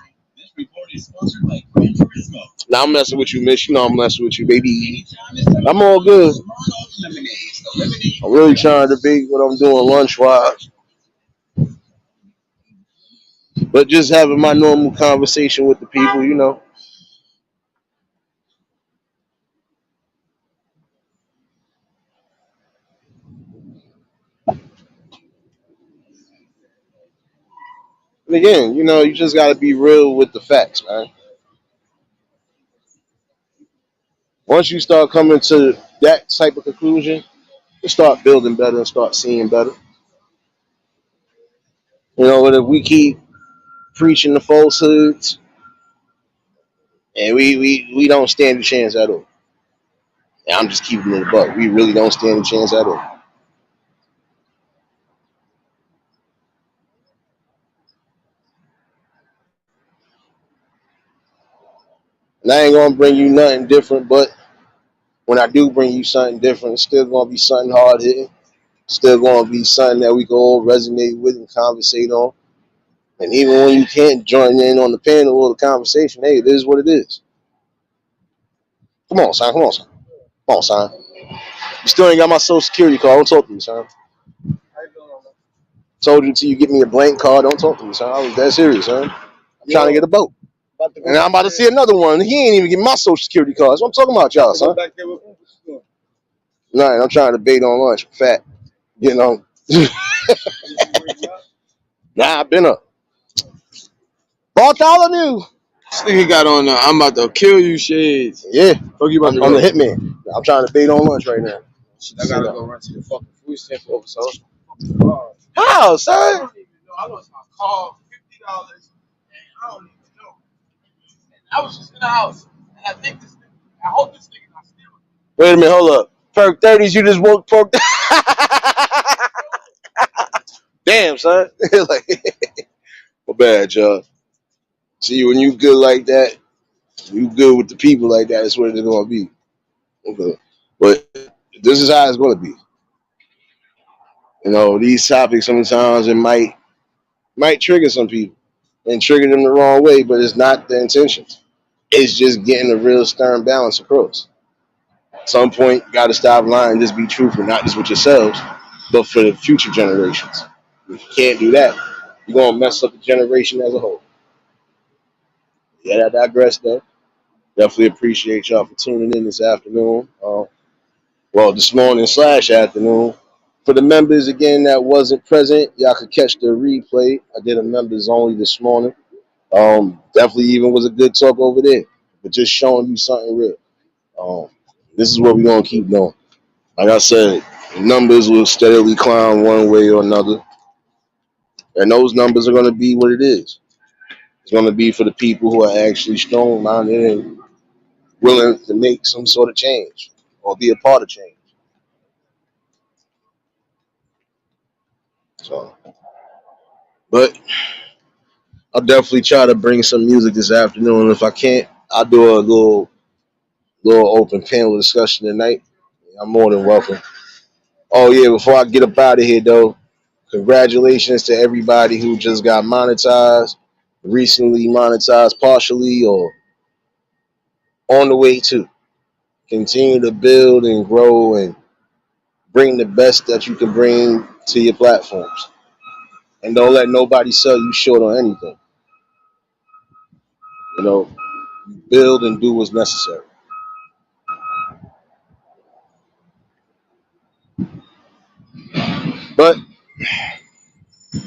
Now I'm messing with you, Miss. I'm messing with you, baby. I'm all good. I'm really trying to debate what I'm doing lunch wise, but just having my normal conversation with the people. And again, you just got to be real with the facts, man. Once you start coming to that type of conclusion, you start building better and start seeing better. But if we keep preaching the falsehoods and we don't stand a chance at all. And I'm just keeping it a buck. We really don't stand a chance at all. And I ain't gonna bring you nothing different, but when I do bring you something different, it's still gonna be something hard hitting. Still gonna be something that we can all resonate with and conversate on. And even when you can't join in on the panel or the conversation, hey, it is what it is. Come on, son. Come on, son. Come on, son. You still ain't got my social security card. Don't talk to me, son. How you doing, man? Told you till you get me a blank card. Don't talk to me, son. I was that serious, son. I'm trying to get a boat. About to go And I'm about to see another one. He ain't even get my social security card. That's what I'm talking about, y'all, Go son. back there with what you doing? Nah, I'm trying to bait on lunch. Fat. You know. You waking up? Nah, I've been up. Bartholomew. This nigga got on I'm about to kill you shades. Yeah. Fuck you about I'm to the go. hitman. I'm trying to bait on lunch right now. I gotta go run to the fucking food stamp office. So. How, son? I don't even know. I lost my car, $50, and I don't even know. And I was just in the house, and I think this nigga, I hope this nigga not stealing. Wait a minute, hold up. Perk 30s, you just woke perk. Damn, son. Like, well, bad, y'all. See, when you good like that, you good with the people like that, that's what it's gonna be. Okay. But this is how it's gonna be. You know, these topics sometimes it might trigger some people and trigger them the wrong way, but it's not the intention. It's just getting a real stern balance across. At some point, you gotta stop lying, just be truthful, not just with yourselves, but for the future generations. If you can't do that, you're gonna mess up the generation as a whole. Yeah, I digress though. Definitely appreciate y'all for tuning in this afternoon. Well, this morning / afternoon. For the members again that wasn't present, y'all could catch the replay. I did a members only this morning. Definitely even was a good talk over there, but just showing you something real. Um, this is what we're gonna keep doing. Like I said, the numbers will steadily climb one way or another, and those numbers are gonna be what it is. It's gonna be for the people who are actually strong-minded and willing to make some sort of change or be a part of change. So, but I'll definitely try to bring some music this afternoon. If I can't, I'll do a little open panel discussion tonight. I'm more than welcome. Oh yeah, before I get up out of here though, congratulations to everybody who just got monetized, recently monetized partially or on the way to. Continue to build and grow and bring the best that you can bring to your platforms. And don't let nobody sell you short on anything. You know, build and do what's necessary. But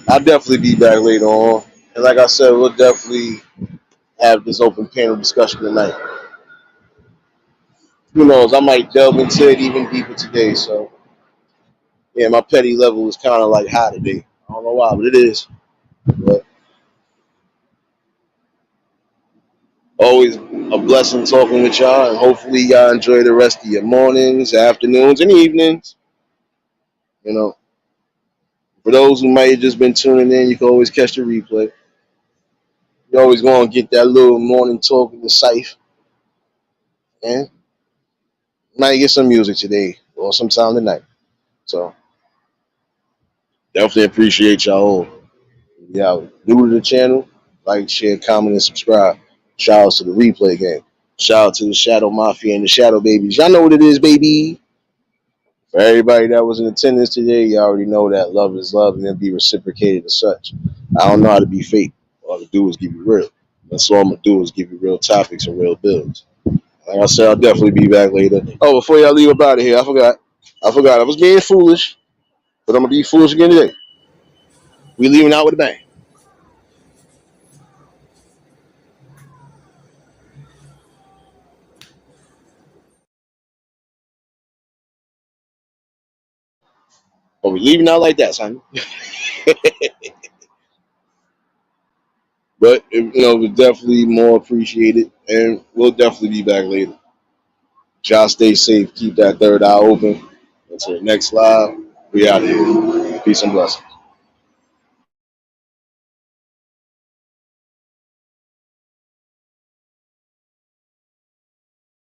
I'll definitely be back later on. And like I said, we'll definitely have this open panel discussion tonight. Who knows? I might delve into it even deeper today. So, yeah, my petty level is kind of like high today. I don't know why, but it is. But always a blessing talking with y'all. And hopefully, y'all enjoy the rest of your mornings, afternoons, and evenings. You know, for those who might have just been tuning in, you can always catch the replay. You always going to get that little morning talk with the cypher. And might get some music today or sometime tonight. So definitely appreciate y'all. Y'all new to the channel, like, share, comment, and subscribe. Shout out to the replay game. Shout out to the Shadow Mafia and the Shadow Babies. Y'all know what it is, baby. For everybody that was in attendance today, you already know that love is love and it'll be reciprocated as such. I don't know how to be fake. All I do is give you real. That's all I'm going to do is give you real topics and real builds. Like I said, I'll definitely be back later. Oh, before y'all leave up out of here, I forgot. I was being foolish, but I'm going to be foolish again today. We leaving out with a bang. Oh, we leaving out like that, son. But, you know, we're definitely more appreciated, and we'll definitely be back later. Y'all stay safe. Keep that third eye open. Until the next live, we out of here. Peace and blessings.